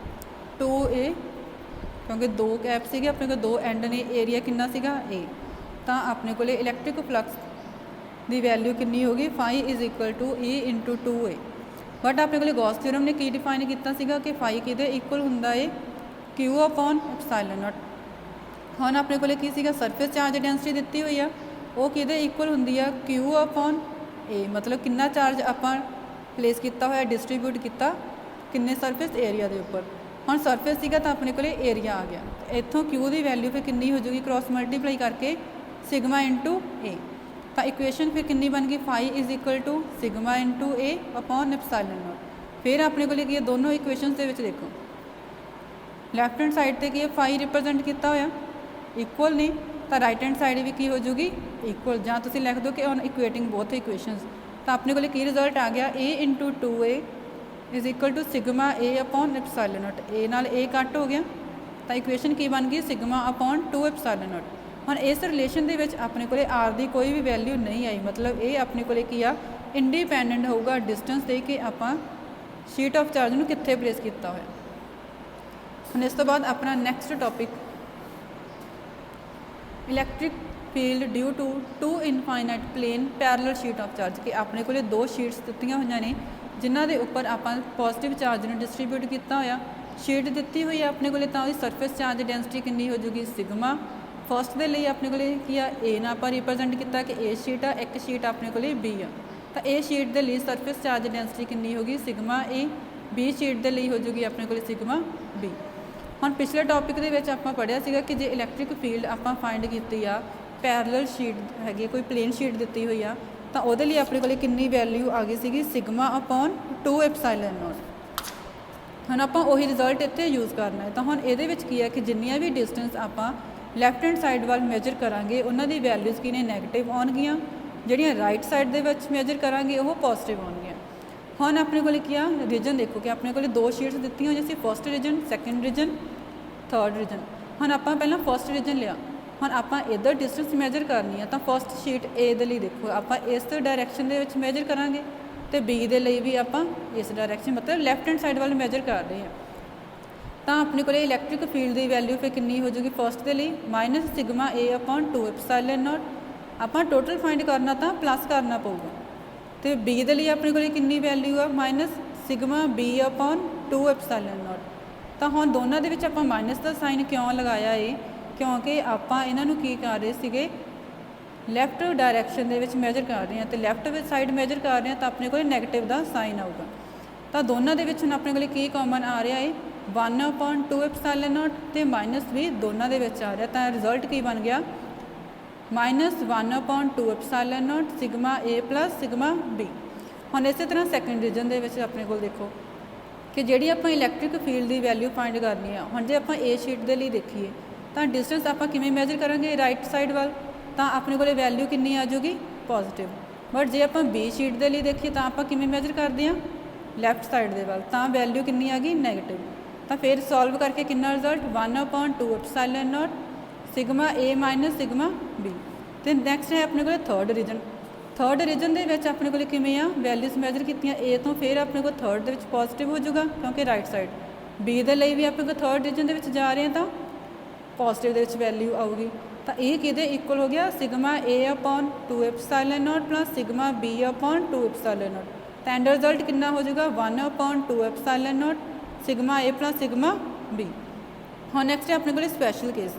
2A, ਕਿਉਂਕਿ ਦੋ ਕੈਪ ਸੀਗੇ ਆਪਣੇ ਕੋਲ, ਦੋ ਐਂਡ ਨੇ, ਏਰੀਆ ਕਿੰਨਾ ਸੀਗਾ A। ਤਾਂ ਆਪਣੇ ਕੋਲ ਇਲੈਕਟ੍ਰਿਕ ਫਲਕਸ ਦੀ ਵੈਲਿਊ ਕਿੰਨੀ ਹੋਗੀ phi is equal to E into 2A। But ਆਪਣੇ ਕੋਲ ਗੌਸ ਥਿਊਰਮ ਨੇ ਕੀ ਡਿਫਾਈਨ ਕੀਤਾ ਸੀਗਾ ਕਿ ਫਾਈ ਕਿਹਦੇ ਇਕੁਅਲ ਹੁੰਦਾ ਏ Q ਅਪੋਨ ਐਪਸਾਈਲਨ ਨੋਟ। ਹੁਣ ਆਪਣੇ ਕੋਲ ਕੀ ਸੀਗਾ ਸਰਫੇਸ ਚਾਰਜ ਡੈਂਸਿਟੀ ਦਿੱਤੀ ਹੋਈ ਆ, ਉਹ ਕਿਹਦੇ ਇਕੁਅਲ ਹੁੰਦੀ ਆ Q ਅਪੋਨ A, ਮਤਲਬ ਕਿੰਨਾ ਚਾਰਜ ਆਪਾਂ ਪਲੇਸ ਕੀਤਾ ਹੋਇਆ, ਡਿਸਟਰੀਬਿਊਟ ਕੀਤਾ ਕਿੰਨੇ ਸਰਫੇਸ ਏਰੀਆ ਦੇ ਉੱਪਰ। ਹੁਣ ਸਰਫੇਸ ਸੀਗਾ ਤਾਂ ਆਪਣੇ ਕੋਲ ਏਰੀਆ ਆ ਗਿਆ, ਇੱਥੋਂ Q ਦੀ ਵੈਲਿਊ ਫਿਰ ਕਿੰਨੀ ਹੋ ਜੂਗੀ ਕ੍ਰੋਸ ਮਲਟੀਪਲਾਈ ਕਰਕੇ ਸਿਗਮਾ ਇੰਟੂ A। ਤਾਂ ਇਕੁਏਸ਼ਨ ਫਿਰ ਕਿੰਨੀ ਬਣ ਗਈ phi is equal to sigma into A upon epsilon naught. ਫਿਰ ਆਪਣੇ ਕੋਲ ਕੀ ਹੈ ਦੋਨੋਂ ਇਕੁਏਸ਼ਨਸ ਦੇ ਵਿੱਚ ਦੇਖੋ ਲੈਫਟ ਹੈਂਡ ਸਾਈਡ ਤੇ ਕੀ ਹੈ ਫਾਈ ਰਿਪਰੈਜ਼ੈਂਟ ਕੀਤਾ ਹੋਇਆ ਇਕੁਅਲ ਨੇ, ਤਾਂ ਰਾਈਟ ਹੈਂਡ ਸਾਈਡ ਵੀ ਕੀ ਹੋ ਜੂਗੀ ਇਕੁਅਲ, ਜਾਂ ਤੁਸੀਂ ਲਿਖ ਦਿਓ ਕਿ ਔਨ ਇਕੁਏਟਿੰਗ ਬੋਥ ਇਕੁਏਸ਼ਨਸ। ਤਾਂ ਆਪਣੇ ਕੋਲ ਕੀ ਰਿਜ਼ਲਟ ਆ ਗਿਆ A into 2A is equal to sigma A upon epsilon naught. A ਨਾਲ A ਕੱਟ ਹੋ ਗਿਆ ਤਾਂ ਇਕੁਏਸ਼ਨ ਕੀ ਬਣ ਗਈ ਸਿਗਮਾ ਅਪੋਨ 2 ਐਪਸਾਈਲਨ ਨੋਟ। ਹੁਣ ਇਸ ਰਿਲੇਸ਼ਨ ਦੇ ਵਿੱਚ ਆਪਣੇ ਕੋਲੇ R ਦੀ ਕੋਈ ਵੀ ਵੈਲਿਊ ਨਹੀਂ ਆਈ, ਮਤਲਬ ਇਹ ਆਪਣੇ ਕੋਲੇ ਕੀ ਆ ਇੰਡੀਪੈਂਡੈਂਟ ਹੋਊਗਾ ਡਿਸਟੈਂਸ ਦੇ ਕੇ ਆਪਾਂ ਸ਼ੀਟ ਆਫ ਚਾਰਜ ਨੂੰ ਕਿੱਥੇ ਪਲੇਸ ਕੀਤਾ ਹੋਇਆ। ਹੁਣ ਇਸ ਤੋਂ ਬਾਅਦ ਆਪਣਾ next topic electric field due to two infinite plane parallel sheet of charge, ਕਿ ਆਪਣੇ ਕੋਲੇ ਦੋ ਸ਼ੀਟਸ ਦਿੱਤੀਆਂ ਹੋਈਆਂ ਨੇ ਜਿਨ੍ਹਾਂ ਦੇ ਉੱਪਰ ਆਪਾਂ ਪੋਜ਼ਿਟਿਵ ਚਾਰਜ ਨੂੰ ਡਿਸਟਰੀਬਿਊਟ ਕੀਤਾ ਹੋਇਆ। ਸ਼ੀਟ ਦਿੱਤੀ ਹੋਈ ਆ ਆਪਣੇ ਕੋਲੇ, ਤਾਂ ਉਹਦੀ ਸਰਫੇਸ ਚਾਰਜ ਡੈਂਸਿਟੀ ਕਿੰਨੀ ਹੋ ਜੂਗੀ ਸਿਗਮਾ। ਫਸਟ ਦੇ ਲਈ ਆਪਣੇ ਕੋਲੇ ਕੀ ਆ A ਨਾਲ ਆਪਾਂ ਰਿਪਰੈਜ਼ੈਂਟ ਕੀਤਾ ਕਿ A ਸ਼ੀਟ ਆ, ਇੱਕ ਸ਼ੀਟ ਆਪਣੇ ਕੋਲੇ B ਆ, ਤਾਂ A ਸ਼ੀਟ ਦੇ ਲਈ ਸਰਫੇਸ ਚਾਰਜ ਡੈਂਸਿਟੀ ਕਿੰਨੀ ਹੋਗੀ ਸਿਗਮਾ A। B ਸ਼ੀਟ ਦੇ ਲਈ ਹੋ ਜੂਗੀ ਆਪਣੇ ਕੋਲੇ ਸਿਗਮਾ B। ਹੁਣ ਪਿਛਲੇ ਟੌਪਿਕ ਦੇ ਵਿੱਚ ਆਪਾਂ ਪੜ੍ਹਿਆ ਸੀਗਾ ਕਿ ਜੇ ਇਲੈਕਟ੍ਰਿਕ ਫੀਲਡ ਆਪਾਂ ਫਾਈਂਡ ਕੀਤੀ ਆ ਪੈਰਲਲ ਸ਼ੀਟ ਹੈਗੀ, ਕੋਈ ਪਲੇਨ ਸ਼ੀਟ ਦਿੱਤੀ ਹੋਈ ਆ, ਤਾਂ ਉਹਦੇ ਲਈ ਆਪਣੇ ਕੋਲੇ ਕਿੰਨੀ ਵੈਲਿਊ ਆ ਗਈ ਸੀਗੀ ਸਿਗਮਾ ਅਪੋਨ 2 ਐਪਸਾਈਲਨ ਨੋਟ। ਹੁਣ ਆਪਾਂ ਉਹੀ ਰਿਜ਼ਲਟ ਇੱਥੇ ਯੂਜ਼ ਕਰਨਾ ਹੈ। ਤਾਂ ਹੁਣ ਇਹਦੇ ਵਿੱਚ ਕੀ ਹੈ ਕਿ ਜਿੰਨੀਆਂ ਵੀ ਡਿਸਟੈਂਸ ਆਪਾਂ ਲੈਫਟ ਹੈਂਡ ਸਾਈਡ ਵੱਲ ਮੇਜਰ ਕਰਾਂਗੇ ਉਹਨਾਂ ਦੀ ਵੈਲਿਊਜ਼ ਕੀ ਨੇ ਨੈਗੇਟਿਵ ਆਉਣਗੀਆਂ, ਜਿਹੜੀਆਂ ਰਾਈਟ ਸਾਈਡ ਦੇ ਵਿੱਚ ਮੇਜਰ ਕਰਾਂਗੇ ਉਹ ਪੋਜ਼ਿਟਿਵ ਆਉਣਗੀਆਂ। ਹੁਣ ਆਪਣੇ ਕੋਲ ਕੀ ਆ ਰੀਜਨ ਦੇਖੋ ਕਿ ਆਪਣੇ ਕੋਲ ਦੋ ਸ਼ੀਟਸ ਦਿੱਤੀਆਂ ਹੋਈਆਂ ਸੀ, first region, second region, third region. ਹੁਣ ਆਪਾਂ ਪਹਿਲਾਂ ਫਸਟ ਰੀਜਨ ਲਿਆ, ਹੁਣ ਆਪਾਂ ਇੱਧਰ ਡਿਸਟੈਂਸ ਮੇਜਰ ਕਰਨੀ ਆ, ਤਾਂ ਫਸਟ ਸ਼ੀਟ A ਦੇ ਲਈ ਦੇਖੋ ਆਪਾਂ ਇਸ ਡਾਇਰੈਕਸ਼ਨ ਦੇ ਵਿੱਚ ਮੇਜਰ ਕਰਾਂਗੇ ਤੇ B ਦੇ ਲਈ ਵੀ ਆਪਾਂ ਇਸ ਡਾਇਰੈਕਸ਼ਨ ਮਤਲਬ ਲੈਫਟ ਹੈਂਡ ਸਾਈਡ ਵੱਲ ਮੇਜਰ ਕਰ ਰਹੇ ਹਾਂ। ਤਾਂ ਆਪਣੇ ਕੋਲ ਇਲੈਕਟ੍ਰਿਕ ਫੀਲਡ ਦੀ ਵੈਲਿਊ ਫਿਰ ਕਿੰਨੀ ਹੋ ਜੂਗੀ ਫਸਟ ਦੇ ਲਈ minus sigma A upon 2 epsilon naught. ਆਪਾਂ ਟੋਟਲ ਫਾਈਂਡ ਕਰਨਾ ਤਾਂ ਪਲੱਸ ਕਰਨਾ ਪਊਗਾ, ਤੇ B ਦੇ ਲਈ ਆਪਣੇ ਕੋਲ ਕਿੰਨੀ ਵੈਲਿਊ ਆ minus sigma B upon 2 epsilon naught. ਤਾਂ ਹੁਣ ਦੋਨਾਂ ਦੇ ਵਿੱਚ ਆਪਾਂ ਮਾਈਨਸ ਦਾ ਸਾਈਨ ਕਿਉਂ ਲਗਾਇਆ ਏ, ਕਿਉਂਕਿ ਆਪਾਂ ਇਹਨਾਂ ਨੂੰ ਕੀ ਕਰ ਰਹੇ ਸੀਗੇ ਲੈਫਟ ਡਾਇਰੈਕਸ਼ਨ ਦੇ ਵਿੱਚ ਮੇਜਰ ਕਰ ਰਹੇ ਹਾਂ, ਤੇ ਲੈਫਟ ਵਿੱਚ ਸਾਈਡ ਮੇਜਰ ਕਰ ਰਹੇ ਹਾਂ ਤਾਂ ਆਪਣੇ ਕੋਲ ਨੈਗੇਟਿਵ ਦਾ ਸਾਈਨ ਆਊਗਾ। ਤਾਂ ਦੋਨਾਂ ਦੇ ਵਿੱਚ ਹੁਣ ਆਪਣੇ ਕੋਲ ਕੀ ਕਾਮਨ ਆ ਰਿਹਾ ਏ 1 ਅਪੋਨ 2 ਐਪਸਾਈਲਨ ਨੋਟ ਤੇ ਮਾਈਨਸ ਵੀ ਦੋਨਾਂ ਦੇ ਵਿੱਚ ਆ ਰਿਹਾ, ਤਾਂ ਰਿਜ਼ਲਟ ਕੀ ਬਣ ਗਿਆ minus 1 upon 2 epsilon naught sigma A plus sigma B। ਹੁਣ ਇਸੇ ਤਰ੍ਹਾਂ ਸੈਕੰਡ ਰੀਜਨ ਦੇ ਵਿੱਚ ਆਪਣੇ ਕੋਲ ਦੇਖੋ ਕਿ ਜਿਹੜੀ ਆਪਾਂ ਇਲੈਕਟ੍ਰਿਕ ਫੀਲਡ ਦੀ ਵੈਲਿਊ ਫਾਈਂਡ ਕਰਨੀ ਆ। ਹੁਣ ਜੇ ਆਪਾਂ A ਸ਼ੀਟ ਦੇ ਲਈ ਦੇਖੀਏ ਤਾਂ ਡਿਸਟੈਂਸ ਆਪਾਂ ਕਿਵੇਂ ਮੇਜਰ ਕਰਾਂਗੇ ਰਾਈਟ ਸਾਈਡ ਵੱਲ, ਤਾਂ ਆਪਣੇ ਕੋਲ ਵੈਲਿਊ ਕਿੰਨੀ ਆ ਜਾਊਗੀ ਪੋਜ਼ਿਟਿਵ। ਬਟ ਜੇ ਆਪਾਂ B ਸ਼ੀਟ ਦੇ ਲਈ ਦੇਖੀਏ ਤਾਂ ਆਪਾਂ ਕਿਵੇਂ ਮੇਜਰ ਕਰਦੇ ਹਾਂ ਲੈਫਟ ਸਾਈਡ ਦੇ ਵੱਲ, ਤਾਂ ਵੈਲਿਊ ਕਿੰਨੀ ਆ ਗਈ ਨੈਗੇਟਿਵ। ਤਾਂ ਫਿਰ ਸੋਲਵ ਕਰਕੇ ਕਿੰਨਾ result 1 upon 2 epsilon naught sigma A minus sigma B। ਤੇ ਨੈਕਸਟ ਹੈ ਆਪਣੇ ਕੋਲ ਥਰਡ ਰੀਜਨ। ਥਰਡ ਰੀਜਨ ਦੇ ਵਿੱਚ ਆਪਣੇ ਕੋਲ ਕਿਵੇਂ ਆ ਵੈਲਿਊਜ਼ ਮੇਜਰ ਕੀਤੀਆਂ A ਤੋਂ, ਫਿਰ ਆਪਣੇ ਕੋਲ ਥਰਡ ਦੇ ਵਿੱਚ ਪੋਜ਼ਿਟਿਵ ਹੋ ਜਾਊਗਾ ਕਿਉਂਕਿ ਰਾਈਟ ਸਾਈਡ। B ਦੇ ਲਈ ਵੀ ਆਪਣੇ ਕੋਲ ਥਰਡ ਰੀਜਨ ਦੇ ਵਿੱਚ ਜਾ ਰਹੇ ਹਾਂ ਤਾਂ ਪੋਜ਼ਿਟਿਵ ਦੇ ਵਿੱਚ ਵੈਲਿਊ ਆਊਗੀ। ਤਾਂ ਇਹ ਕਿਹਦੇ ਇਕੁਅਲ ਹੋ ਗਿਆ sigma A upon 2 epsilon naught plus sigma B upon 2 epsilon naught. ਤਾਂ ਐਂਡ ਰਿਜ਼ਲਟ ਕਿੰਨਾ ਹੋ ਜਾਊਗਾ 1 upon 2 epsilon naught sigma A plus sigma B। ਹੁਣ ਨੈਕਸਟ ਹੈ ਆਪਣੇ ਕੋਲ ਸਪੈਸ਼ਲ ਕੇਸ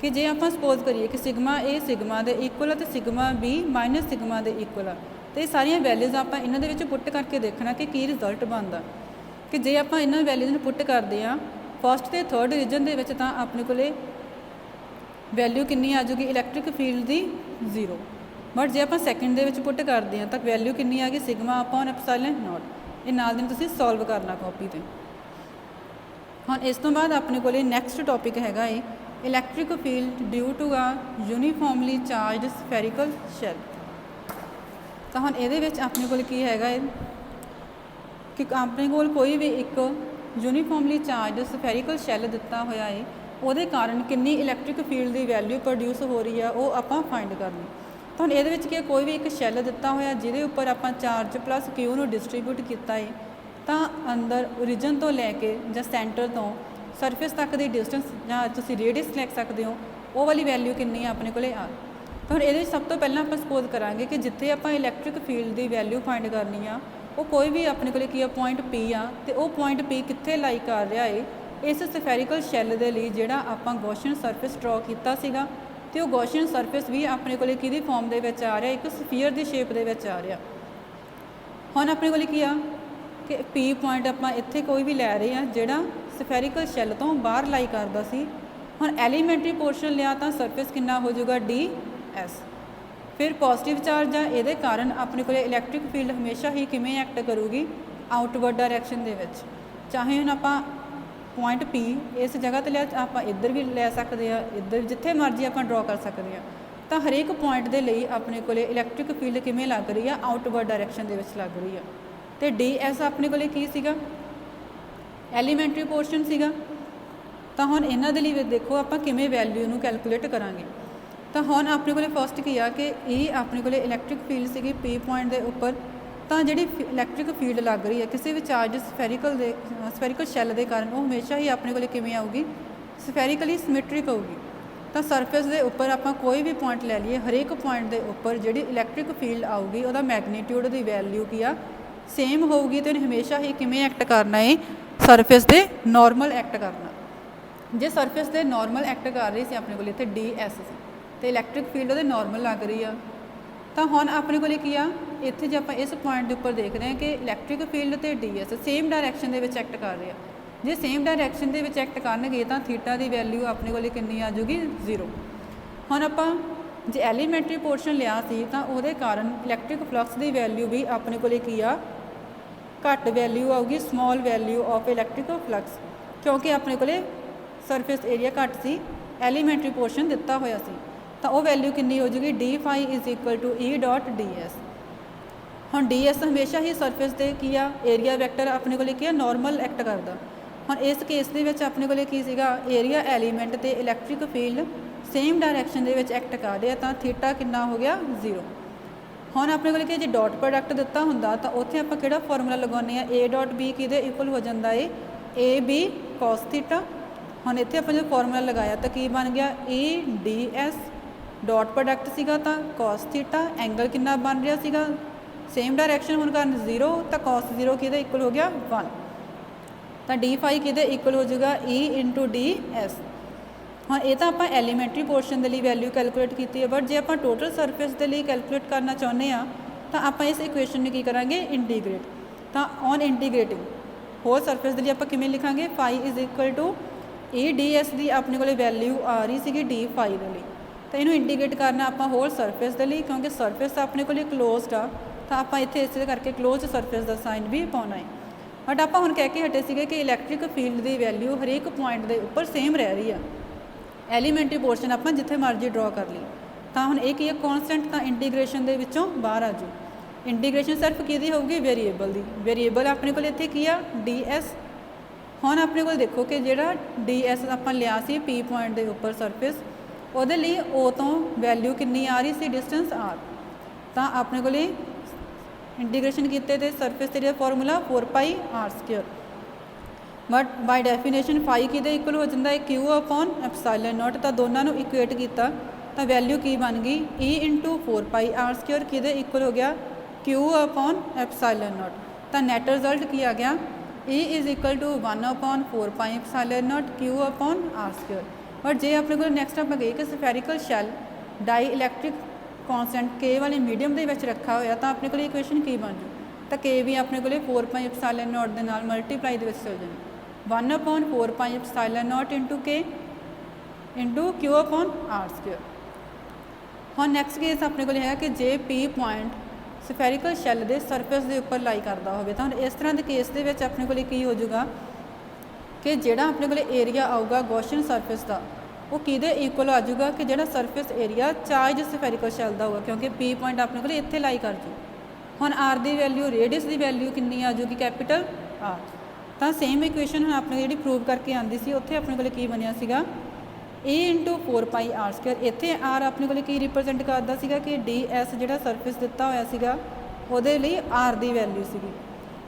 ਕਿ ਜੇ ਆਪਾਂ ਸਪੋਜ਼ ਕਰੀਏ ਕਿ ਸਿਗਮਾ A ਸਿਗਮਾ ਦੇ ਇਕੁਅਲ ਆ ਤੇ ਸਿਗਮਾ B ਮਾਈਨਸ ਸਿਗਮਾ ਦੇ ਇਕੁਅਲ ਆ, ਤੇ ਇਹ ਸਾਰੀਆਂ ਵੈਲਿਊਜ਼ ਆਪਾਂ ਇਹਨਾਂ ਦੇ ਵਿੱਚ ਪੁੱਟ ਕਰਕੇ ਦੇਖਣਾ ਕਿ ਕੀ ਰਿਜ਼ਲਟ ਬਣਦਾ। ਕਿ ਜੇ ਆਪਾਂ ਇਹਨਾਂ ਵੈਲਿਊਜ਼ ਨੂੰ ਪੁੱਟ ਕਰਦੇ ਹਾਂ ਫਸਟ ਤੇ ਥਰਡ ਰੀਜਨ ਦੇ ਵਿੱਚ ਤਾਂ ਆਪਣੇ ਕੋਲੇ ਵੈਲਿਊ ਕਿੰਨੀ ਆ ਜਾਊਗੀ ਇਲੈਕਟ੍ਰਿਕ ਫੀਲਡ ਦੀ 0। ਬਟ ਜੇ ਆਪਾਂ ਸੈਕਿੰਡ ਦੇ ਵਿੱਚ ਪੁੱਟ ਕਰਦੇ ਹਾਂ ਤਾਂ ਵੈਲਿਊ ਕਿੰਨੀ ਆ ਗਈ ਸਿਗਮਾ ਅਪੋਨ ਐਪਸਾਈਲਨ ਨੋਟ। ਇਹ ਨਾਲ ਦੀ ਤੁਸੀਂ ਸੋਲਵ ਕਰਨਾ ਕਾਪੀ 'ਤੇ। ਹੁਣ ਇਸ ਤੋਂ ਬਾਅਦ ਆਪਣੇ ਕੋਲੇ ਨੈਕਸਟ ਟੌਪਿਕ ਹੈਗਾ ਏ ਇਲੈਕਟ੍ਰਿਕ ਫੀਲਡ ਡਿਊ ਟੂ ਆ ਯੂਨੀਫਾਰਮਲੀ ਚਾਰਜਡ ਸਫੈਰੀਕਲ ਸ਼ੈਲ। ਤਾਂ ਹੁਣ ਇਹਦੇ ਵਿੱਚ ਆਪਣੇ ਕੋਲ ਕੀ ਹੈਗਾ ਏ ਕਿ ਆਪਣੇ ਕੋਲ ਕੋਈ ਵੀ ਇੱਕ ਯੂਨੀਫਾਰਮਲੀ ਚਾਰਜਡ ਸਫੈਰੀਕਲ ਸ਼ੈਲ ਦਿੱਤਾ ਹੋਇਆ ਏ ਉਹਦੇ ਕਾਰਨ ਕਿੰਨੀ ਇਲੈਕਟ੍ਰਿਕ ਫੀਲਡ ਦੀ ਵੈਲਿਊ ਪ੍ਰੋਡਿਊਸ ਹੋ ਰਹੀ ਆ ਉਹ ਆਪਾਂ ਫਾਈਂਡ ਕਰਨੀ। ਤਾਂ ਹੁਣ ਇਹਦੇ ਵਿੱਚ ਕੀ ਕੋਈ ਵੀ ਇੱਕ ਸ਼ੈੱਲ ਦਿੱਤਾ ਹੋਇਆ ਜਿਹਦੇ ਉੱਪਰ ਆਪਾਂ ਚਾਰਜ ਪਲੱਸ ਕਿਊ ਨੂੰ ਡਿਸਟਰੀਬਿਊਟ ਕੀਤਾ ਹੈ, ਤਾਂ ਅੰਦਰ ਓਰੀਜਨ ਤੋਂ ਲੈ ਕੇ ਜਾਂ ਸੈਂਟਰ ਤੋਂ ਸਰਫੇਸ ਤੱਕ ਦੀ ਡਿਸਟੈਂਸ ਜਾਂ ਤੁਸੀਂ ਰੇਡੀਅਸ ਲਿਖ ਸਕਦੇ ਹੋ, ਉਹ ਵਾਲੀ ਵੈਲਿਊ ਕਿੰਨੀ ਆ ਆਪਣੇ ਕੋਲੇ ਆ। ਤਾਂ ਹੁਣ ਇਹਦੇ ਵਿੱਚ ਸਭ ਤੋਂ ਪਹਿਲਾਂ ਆਪਾਂ ਸਪੋਜ਼ ਕਰਾਂਗੇ ਕਿ ਜਿੱਥੇ ਆਪਾਂ ਇਲੈਕਟ੍ਰਿਕ ਫੀਲਡ ਦੀ ਵੈਲਿਊ ਫਾਈਂਡ ਕਰਨੀ ਆ ਉਹ ਕੋਈ ਵੀ ਆਪਣੇ ਕੋਲੇ ਕੀ ਆ ਪੁਆਇੰਟ P ਆ, ਤੇ ਉਹ ਪੁਆਇੰਟ P ਕਿੱਥੇ ਲਾਈ ਕਰ ਰਿਹਾ ਹੈ ਇਸ ਸਫੈਰੀਕਲ ਸ਼ੈੱਲ ਦੇ ਲਈ ਜਿਹੜਾ ਆਪਾਂ ਗੌਸੀਅਨ ਸਰਫੇਸ ਡਰਾ ਕੀਤਾ ਸੀਗਾ, ਤੇ ਉਹ ਗੌਸੀਅਨ ਸਰਫੇਸ ਵੀ ਆਪਣੇ ਕੋਲੇ ਕਿਹਦੀ ਫਾਰਮ ਦੇ ਵਿੱਚ ਆ ਰਿਹਾ, ਇੱਕ ਸਫੀਅਰ ਦੀ ਸ਼ੇਪ ਦੇ ਵਿੱਚ ਆ ਰਿਹਾ। ਹੁਣ ਆਪਣੇ ਕੋਲੇ ਕੀ ਆ ਕਿ P ਪੁਆਇੰਟ ਆਪਾਂ ਇੱਥੇ ਕੋਈ ਵੀ ਲੈ ਰਹੇ ਆ ਜਿਹੜਾ ਸਫੈਰੀਕਲ ਸ਼ੈੱਲ ਤੋਂ ਬਾਹਰ ਲਾਈ ਕਰਦਾ ਸੀ। ਹੁਣ ਐਲੀਮੈਂਟਰੀ ਪੋਰਸ਼ਨ ਲਿਆ ਤਾਂ ਸਰਫੇਸ ਕਿੰਨਾ ਹੋ ਜਾਊਗਾ DS। ਫਿਰ ਪੋਜ਼ਿਟਿਵ ਚਾਰਜ ਆ, ਇਹਦੇ ਕਾਰਨ ਆਪਣੇ ਕੋਲੇ ਇਲੈਕਟ੍ਰਿਕ ਫੀਲਡ ਹਮੇਸ਼ਾ ਹੀ ਕਿਵੇਂ ਐਕਟ ਕਰੂਗੀ, ਆਊਟਵਰਡ ਡਾਇਰੈਕਸ਼ਨ ਦੇ ਵਿੱਚ। ਚਾਹੇ ਹੁਣ ਆਪਾਂ ਪੁਆਇੰਟ P ਇਸ ਜਗ੍ਹਾ 'ਤੇ ਲਿਆ, ਆਪਾਂ ਇੱਧਰ ਵੀ ਲੈ ਸਕਦੇ ਆ, ਇੱਧਰ ਜਿੱਥੇ ਮਰਜ਼ੀ ਆਪਾਂ ਡਰਾ ਕਰ ਸਕਦੇ ਆ। ਤਾਂ ਹਰੇਕ ਪੁਆਇੰਟ ਦੇ ਲਈ ਆਪਣੇ ਕੋਲੇ ਇਲੈਕਟ੍ਰਿਕ ਫੀਲਡ ਕਿਵੇਂ ਲੱਗ ਰਹੀ ਆ, ਆਊਟਵਰਡ ਡਾਇਰੈਕਸ਼ਨ ਦੇ ਵਿੱਚ ਲੱਗ ਰਹੀ ਆ। ਤੇ DS ਆਪਣੇ ਕੋਲੇ ਕੀ ਸੀਗਾ, ਐਲੀਮੈਂਟਰੀ ਪੋਰਸ਼ਨ ਸੀਗਾ। ਤਾਂ ਹੁਣ ਇਹਨਾਂ ਦੇ ਲਈ ਦੇਖੋ ਆਪਾਂ ਕਿਵੇਂ ਵੈਲਿਊ ਨੂੰ ਕੈਲਕੂਲੇਟ ਕਰਾਂਗੇ। ਤਾਂ ਹੁਣ ਆਪਣੇ ਕੋਲੇ ਫਸਟ ਕੀ ਆ ਕਿ ਇਹ ਆਪਣੇ ਕੋਲੇ ਇਲੈਕਟ੍ਰਿਕ ਫੀਲਡ ਸੀਗੀ P ਪੁਆਇੰਟ ਦੇ ਉੱਪਰ। ਤਾਂ ਜਿਹੜੀ ਇਲੈਕਟ੍ਰਿਕ ਫੀਲਡ ਲੱਗ ਰਹੀ ਹੈ ਕਿਸੇ ਵੀ ਚਾਰਜ ਸਫੈਰੀਕਲ ਸ਼ੈੱਲ ਦੇ ਕਾਰਨ ਉਹ ਹਮੇਸ਼ਾ ਹੀ ਆਪਣੇ ਕੋਲੇ ਕਿਵੇਂ ਆਊਗੀ, ਸਫੈਰੀਕਲੀ ਸਿਮੈਟ੍ਰਿਕ ਆਊਗੀ। ਤਾਂ ਸਰਫੇਸ ਦੇ ਉੱਪਰ ਆਪਾਂ ਕੋਈ ਵੀ ਪੁਆਇੰਟ ਲੈ ਲਈਏ, ਹਰੇਕ ਪੁਆਇੰਟ ਦੇ ਉੱਪਰ ਜਿਹੜੀ ਇਲੈਕਟ੍ਰਿਕ ਫੀਲਡ ਆਊਗੀ ਉਹਦਾ ਮੈਗਨੀਟਿਊਡ ਦੀ ਵੈਲਿਊ ਕੀ ਆ, ਸੇਮ ਹੋਊਗੀ। ਤੇ ਹਮੇਸ਼ਾ ਹੀ ਕਿਵੇਂ ਐਕਟ ਕਰਨਾ ਹੈ, ਸਰਫੇਸ ਦੇ ਨੋਰਮਲ ਐਕਟ ਕਰਨਾ। ਜੇ ਸਰਫੇਸ ਦੇ ਨੋਰਮਲ ਐਕਟ ਕਰ ਰਹੀ ਸੀ ਆਪਣੇ ਕੋਲ ਇੱਥੇ DS ਸੀ ਤੇ ਇਲੈਕਟ੍ਰਿਕ ਫੀਲਡ ਉਹਦੇ ਨੋਰਮਲ ਲੱਗ ਰਹੀ ਆ। ਤਾਂ ਹੁਣ ਆਪਣੇ ਕੋਲੇ ਕੀ ਆ ਇੱਥੇ ਜੇ ਆਪਾਂ ਇਸ ਪੁਆਇੰਟ ਦੇ ਉੱਪਰ ਦੇਖ ਰਹੇ ਹਾਂ ਕਿ ਇਲੈਕਟ੍ਰਿਕ ਫੀਲਡ ਤੇ DS ਸੇਮ ਡਾਇਰੈਕਸ਼ਨ ਦੇ ਵਿੱਚ ਐਕਟ ਕਰ ਰਹੇ ਆ। ਜੇ ਸੇਮ ਡਾਇਰੈਕਸ਼ਨ ਦੇ ਵਿੱਚ ਐਕਟ ਕਰਨਗੇ ਤਾਂ ਥੀਟਾ ਦੀ ਵੈਲਿਊ ਆਪਣੇ ਕੋਲੇ ਕਿੰਨੀ ਆ ਜਾਊਗੀ 0। ਹੁਣ ਆਪਾਂ ਜੇ ਐਲੀਮੈਂਟਰੀ ਪੋਰਸ਼ਨ ਲਿਆ ਸੀ ਤਾਂ ਉਹਦੇ ਕਾਰਨ ਇਲੈਕਟ੍ਰਿਕ ਫਲਕਸ ਦੀ ਵੈਲਿਊ ਵੀ ਆਪਣੇ ਕੋਲੇ ਕੀ ਆ ਘੱਟ ਵੈਲਿਊ ਆਊਗੀ, small value of electric flux, ਕਿਉਂਕਿ ਆਪਣੇ ਕੋਲੇ ਸਰਫੇਸ ਏਰੀਆ ਘੱਟ ਸੀ, ਐਲੀਮੈਂਟਰੀ ਪੋਰਸ਼ਨ ਦਿੱਤਾ ਹੋਇਆ ਸੀ। ਤਾਂ ਉਹ ਵੈਲਿਊ ਕਿੰਨੀ ਹੋ ਜੂਗੀ d∅ = E.ds। ਹੁਣ DS ਹਮੇਸ਼ਾ ਹੀ ਸਰਫੇਸ 'ਤੇ ਕੀ ਆ ਏਰੀਆ ਵੈਕਟਰ ਆਪਣੇ ਕੋਲੇ ਕੀ ਆ ਨੋਰਮਲ ਐਕਟ ਕਰਦਾ। ਹੁਣ ਇਸ ਕੇਸ ਦੇ ਵਿੱਚ ਆਪਣੇ ਕੋਲੇ ਕੀ ਸੀਗਾ ਏਰੀਆ ਐਲੀਮੈਂਟ ਤੇ ਇਲੈਕਟ੍ਰਿਕ ਫੀਲਡ ਸੇਮ ਡਾਇਰੈਕਸ਼ਨ ਦੇ ਵਿੱਚ ਐਕਟ ਕਰ ਰਿਹਾ, ਤਾਂ ਥੀਟਾ ਕਿੰਨਾ ਹੋ ਗਿਆ 0। ਹੁਣ ਆਪਣੇ ਕੋਲੇ ਕਿ ਜੇ ਡਾਟ ਪ੍ਰੋਡਕਟ ਦਿੱਤਾ ਹੁੰਦਾ ਤਾਂ ਉੱਥੇ ਆਪਾਂ ਕਿਹੜਾ ਫਾਰਮੂਲਾ ਲਗਾਉਂਦੇ ਆ, A.B ਕਿਹਦੇ ਇਕੁਅਲ ਹੋ ਜਾਂਦਾ ਹੈ AB cos θ। ਹੁਣ ਇੱਥੇ ਆਪਾਂ ਜਦੋਂ ਫਾਰਮੂਲਾ ਲਗਾਇਆ ਤਾਂ ਕੀ ਬਣ ਗਿਆ EDS, ਡਾਟ ਪ੍ਰੋਡਕਟ ਸੀਗਾ ਤਾਂ cos θ, ਐਂਗਲ ਕਿੰਨਾ ਬਣ ਰਿਹਾ ਸੀਗਾ ਸੇਮ ਡਾਇਰੈਕਸ਼ਨ ਹੋਣ ਕਾਰਨ 0, ਤਾਂ cos 0 ਕਿਹਦੇ ਇਕੁਅਲ ਹੋ ਗਿਆ 1। ਤਾਂ d∅ ਕਿਹਦੇ ਇਕੁਅਲ ਹੋ ਜਾਊਗਾ E/ds। ਹੁਣ ਇਹ ਤਾਂ ਆਪਾਂ ਐਲੀਮੈਂਟਰੀ ਪੋਰਸ਼ਨ ਦੇ ਲਈ ਵੈਲਿਊ ਕੈਲਕੂਲੇਟ ਕੀਤੀ ਹੈ, ਬਟ ਜੇ ਆਪਾਂ ਟੋਟਲ ਸਰਫੇਸ ਦੇ ਲਈ ਕੈਲਕੂਲੇਟ ਕਰਨਾ ਚਾਹੁੰਦੇ ਆ ਤਾਂ ਆਪਾਂ ਇਸ ਇਕੁਏਸ਼ਨ ਨੂੰ ਕੀ ਕਰਾਂਗੇ ਇੰਟੀਗ੍ਰੇਟ। ਤਾਂ ਔਨ ਇੰਟੀਗ੍ਰੇਟਿੰਗ ਹੋਲ ਸਰਫੇਸ ਦੇ ਲਈ ਆਪਾਂ ਕਿਵੇਂ ਲਿਖਾਂਗੇ φ = EDS ਦੀ ਆਪਣੇ ਕੋਲੇ ਵੈਲਿਊ ਆ ਰਹੀ ਸੀਗੀ d∅ ਦੇ ਲਈ, ਤਾਂ ਇਹਨੂੰ ਇੰਟੀਗ੍ਰੇਟ ਕਰਨਾ ਆਪਾਂ ਹੋਲ ਸਰਫੇਸ ਦੇ ਲਈ, ਕਿਉਂਕਿ ਸਰਫੇਸ ਆਪਣੇ ਕੋਲੇ ਕਲੋਜ਼ਡ ਆ ਤਾਂ ਆਪਾਂ ਇੱਥੇ ਇਸੇ ਕਰਕੇ ਕਲੋਜ਼ ਸਰਫੇਸ ਦਾ ਸਾਈਨ ਵੀ ਪਾਉਣਾ ਹੈ। ਬਟ ਆਪਾਂ ਹੁਣ ਕਹਿ ਕੇ ਹਟੇ ਸੀਗੇ ਕਿ ਇਲੈਕਟ੍ਰਿਕ ਫੀਲਡ ਦੀ ਵੈਲਿਊ ਹਰੇਕ ਪੁਆਇੰਟ ਦੇ ਉੱਪਰ ਸੇਮ ਰਹਿ ਰਹੀ ਆ, ਐਲੀਮੈਂਟਰੀ ਪੋਰਸ਼ਨ ਆਪਾਂ ਜਿੱਥੇ ਮਰਜ਼ੀ ਡਰਾ ਕਰ ਲਈ। ਤਾਂ ਹੁਣ ਇਹ ਕੀ ਹੈ ਕੌਨਸਟੈਂਟ, ਤਾਂ ਇੰਟੀਗ੍ਰੇਸ਼ਨ ਦੇ ਵਿੱਚੋਂ ਬਾਹਰ ਆ ਜੂ। ਇੰਟੀਗ੍ਰੇਸ਼ਨ ਸਿਰਫ ਕਿਹਦੀ ਹੋਊਗੀ ਵੇਰੀਏਬਲ ਦੀ, ਵੇਰੀਏਬਲ ਆਪਣੇ ਕੋਲ ਇੱਥੇ ਕੀ ਆ DS। ਹੁਣ ਆਪਣੇ ਕੋਲ ਦੇਖੋ ਕਿ ਜਿਹੜਾ DS ਆਪਾਂ ਲਿਆ ਸੀ P ਪੁਆਇੰਟ ਦੇ ਉੱਪਰ ਸਰਫੇਸ, ਉਹਦੇ ਲਈ O ਤੋਂ ਵੈਲਿਊ ਕਿੰਨੀ ਆ ਰਹੀ ਸੀ ਡਿਸਟੈਂਸ R। ਤਾਂ ਆਪਣੇ ਕੋਲ ਇੰਟੀਗ੍ਰੇਸ਼ਨ ਕੀਤੇ ਤੇ surface area formula 4πr²। But by definition φ ਕਿਹਦੇ ਇਕੁਅਲ ਹੋ ਜਾਂਦਾ ਹੈ Q/ε0। ਤਾਂ ਦੋਨਾਂ ਨੂੰ ਇਕੁਏਟ ਕੀਤਾ ਤਾਂ ਵੈਲਿਊ ਕੀ ਬਣ ਗਈ E/4πr² ਕਿਹਦੇ ਇਕੁਅਲ ਹੋ ਗਿਆ Q/ε0। ਤਾਂ ਨੈਟ ਰਿਜ਼ਲਟ ਕੀ ਆ ਗਿਆ E = 1/4πε0 Q/r²। ਬਟ ਜੇ ਆਪਣੇ ਕੋਲ ਨੈਕਸਟ ਆਪਾਂ ਗਏ ਕਿ ਸਫੈਰੀਕਲ ਸ਼ੈੱਲ ਡਾਈ ਇਲੈਕਟ੍ਰਿਕ ਕੌਨਸਟੈਂਟ K ਵਾਲੇ ਮੀਡੀਅਮ ਦੇ ਵਿੱਚ ਰੱਖਾ ਹੋਇਆ, ਤਾਂ ਆਪਣੇ ਕੋਲ ਇਕੁਏਸ਼ਨ ਕੀ ਬਣ ਜੂ, ਤਾਂ K ਵੀ ਆਪਣੇ ਕੋਲੇ 4πε0 ਦੇ ਨਾਲ ਮਲਟੀਪਲਾਈ ਦੇ ਵਿੱਚ ਚਲ ਜਾਣੀ 1/4πε0 K Q/r²। ਹੁਣ ਨੈਕਸਟ ਕੇਸ ਆਪਣੇ ਕੋਲ ਹੈ ਕਿ ਜੇ P ਪੁਆਇੰਟ ਸਫੈਰੀਕਲ ਸ਼ੈੱਲ ਦੇ ਸਰਫੇਸ ਦੇ ਉੱਪਰ ਲਾਈ ਕਰਦਾ ਹੋਵੇ, ਤਾਂ ਇਸ ਤਰ੍ਹਾਂ ਦੇ ਕੇਸ ਦੇ ਵਿੱਚ ਆਪਣੇ ਕੋਲ ਕੀ ਹੋ ਜਾਊਗਾ ਕਿ ਜਿਹੜਾ ਆਪਣੇ ਕੋਲ ਏਰੀਆ ਆਊਗਾ ਗੌਸੀਅਨ ਸਰਫੇਸ ਦਾ ਉਹ ਕਿਹਦੇ ਇਕੁਅਲ ਆ ਜਾਊਗਾ ਕਿ ਜਿਹੜਾ ਸਰਫੇਸ ਏਰੀਆ ਚਾਰਜ ਸਫੈਰੀਕਲ ਸ਼ੈੱਲ ਦਾ ਹੋਊਗਾ, ਕਿਉਂਕਿ P ਪੁਆਇੰਟ ਆਪਣੇ ਕੋਲ ਇੱਥੇ ਲਾਈ ਕਰ ਜੂ। ਹੁਣ R ਦੀ ਵੈਲਿਊ ਰੇਡੀਅਸ ਦੀ ਵੈਲਿਊ ਕਿੰਨੀ ਆ ਜਾਊਗੀ R। ਤਾਂ ਸੇਮ ਇਕੁਏਸ਼ਨ ਹੁਣ ਆਪਣੇ ਜਿਹੜੀ ਪ੍ਰੂਵ ਕਰਕੇ ਆਉਂਦੀ ਸੀ ਉੱਥੇ ਆਪਣੇ ਕੋਲ ਕੀ ਬਣਿਆ ਸੀਗਾ a ਇੰਟੂ 4πr²। ਇੱਥੇ r ਆਪਣੇ ਕੋਲ ਕੀ ਰਿਪਰੈਜ਼ੈਂਟ ਕਰਦਾ ਸੀਗਾ ਕਿ ds ਜਿਹੜਾ ਸਰਫੇਸ ਦਿੱਤਾ ਹੋਇਆ ਸੀਗਾ ਉਹਦੇ ਲਈ r ਦੀ ਵੈਲਿਊ ਸੀਗੀ।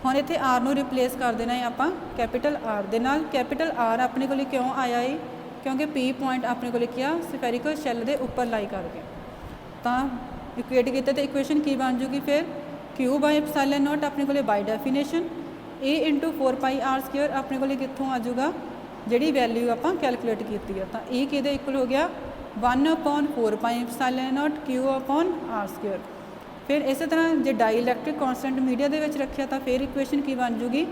ਹੁਣ ਇੱਥੇ r ਨੂੰ ਰਿਪਲੇਸ ਕਰ ਦੇਣਾ ਹੈ ਆਪਾਂ ਕੈਪੀਟਲ R ਦੇ ਨਾਲ। ਕੈਪੀਟਲ R ਆਪਣੇ ਕੋਲ ਕਿਉਂ ਆਇਆ ਹੈ? ਕਿਉਂਕਿ P ਪੁਆਇੰਟ ਆਪਣੇ ਕੋਲ ਕੀ ਆ ਸਫੈਰੀਕਲ ਸ਼ੈੱਲ ਦੇ ਉੱਪਰ ਲਾਈ ਕਰਕੇ। ਤਾਂ ਇਕੁਏਟ ਕੀਤਾ ਤੇ ਇਕੁਏਸ਼ਨ ਕੀ ਬਣ ਜੂਗੀ ਫਿਰ? Q/ε0 ਆਪਣੇ ਕੋਲ ਬਾਈ ਡੈਫੀਨੇਸ਼ਨ a ਇੰਟੂ 4πr² ਆਪਣੇ ਕੋਲ ਕਿੱਥੋਂ ਆ ਜਾਊਗਾ ਜਿਹੜੀ ਵੈਲਿਊ ਆਪਾਂ ਕੈਲਕੂਲੇਟ ਕੀਤੀ ਆ। ਤਾਂ ਇਹ ਕਿਹਦੇ ਇਕੁਅਲ ਹੋ ਗਿਆ 1/4πε0 Q/r²। ਫਿਰ ਇਸੇ ਤਰ੍ਹਾਂ ਜੇ ਡਾਈਇਲੈਕਟ੍ਰਿਕ ਕੌਂਸਟੈਂਟ ਮੀਡੀਆ ਦੇ ਵਿੱਚ ਰੱਖਿਆ ਤਾਂ ਫਿਰ ਇਕੁਏਸ਼ਨ ਕੀ ਬਣ ਜੂਗੀ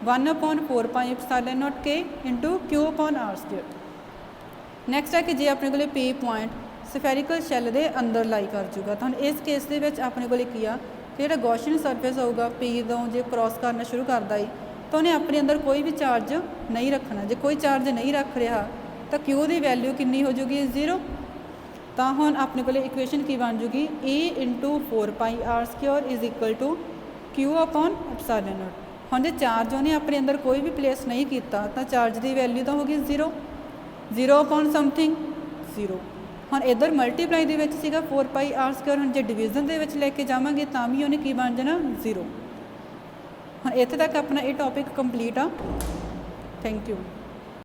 1/4πε0 K ਇੰਟੂ Q/r²। ਨੈਕਸਟ ਹੈ ਕਿ ਜੇ ਆਪਣੇ ਕੋਲ P ਪੁਆਇੰਟ ਸਫੈਰੀਕਲ ਸ਼ੈੱਲ ਦੇ ਅੰਦਰ ਲਾਈ ਕਰ ਜੂਗਾ ਤਾਂ ਇਸ ਕੇਸ ਦੇ ਵਿੱਚ ਆਪਣੇ ਕੋਲ ਕੀ ਆ ਕਿ ਜਿਹੜਾ ਗੌਸ਼ੀਅਨ ਸਰਫੇਸ ਹੋਊਗਾ P ਤੋਂ ਜੇ ਕ੍ਰੋਸ ਕਰਨਾ ਸ਼ੁਰੂ ਕਰਦਾ ਹੈ ਤਾਂ ਉਹਨੇ ਆਪਣੇ ਅੰਦਰ ਕੋਈ ਵੀ ਚਾਰਜ ਨਹੀਂ ਰੱਖਣਾ। ਜੇ ਕੋਈ ਚਾਰਜ ਨਹੀਂ ਰੱਖ ਰਿਹਾ ਤਾਂ Q ਦੀ ਵੈਲਿਊ ਕਿੰਨੀ ਹੋ ਜੂਗੀ 0। ਤਾਂ ਹੁਣ ਆਪਣੇ ਕੋਲ ਇਕੁਏਸ਼ਨ ਕੀ ਬਣ ਜੂਗੀ a into 4πr² is equal to Q/ε0। ਹੁਣ ਜੇ ਚਾਰਜ ਉਹਨੇ ਆਪਣੇ ਅੰਦਰ ਕੋਈ ਵੀ ਪਲੇਸ ਨਹੀਂ ਕੀਤਾ ਤਾਂ ਚਾਰਜ ਦੀ ਵੈਲਿਊ ਤਾਂ ਹੋ ਗਈ 0 ਸਮਥਿੰਗ 0। ਹੁਣ ਇੱਧਰ ਮਲਟੀਪਲਾਈ ਦੇ ਵਿੱਚ ਸੀਗਾ 4πr²। ਹੁਣ ਜੇ ਡਿਵੀਜ਼ਨ ਦੇ ਵਿੱਚ ਲੈ ਕੇ ਜਾਵਾਂਗੇ ਤਾਂ ਵੀ ਉਹਨੇ ਕੀ ਬਣ ਜਾਣਾ 0। ਹੁਣ ਇੱਥੇ ਤੱਕ ਆਪਣਾ ਇਹ ਟੌਪਿਕ ਕੰਪਲੀਟ ਆ। Thank you.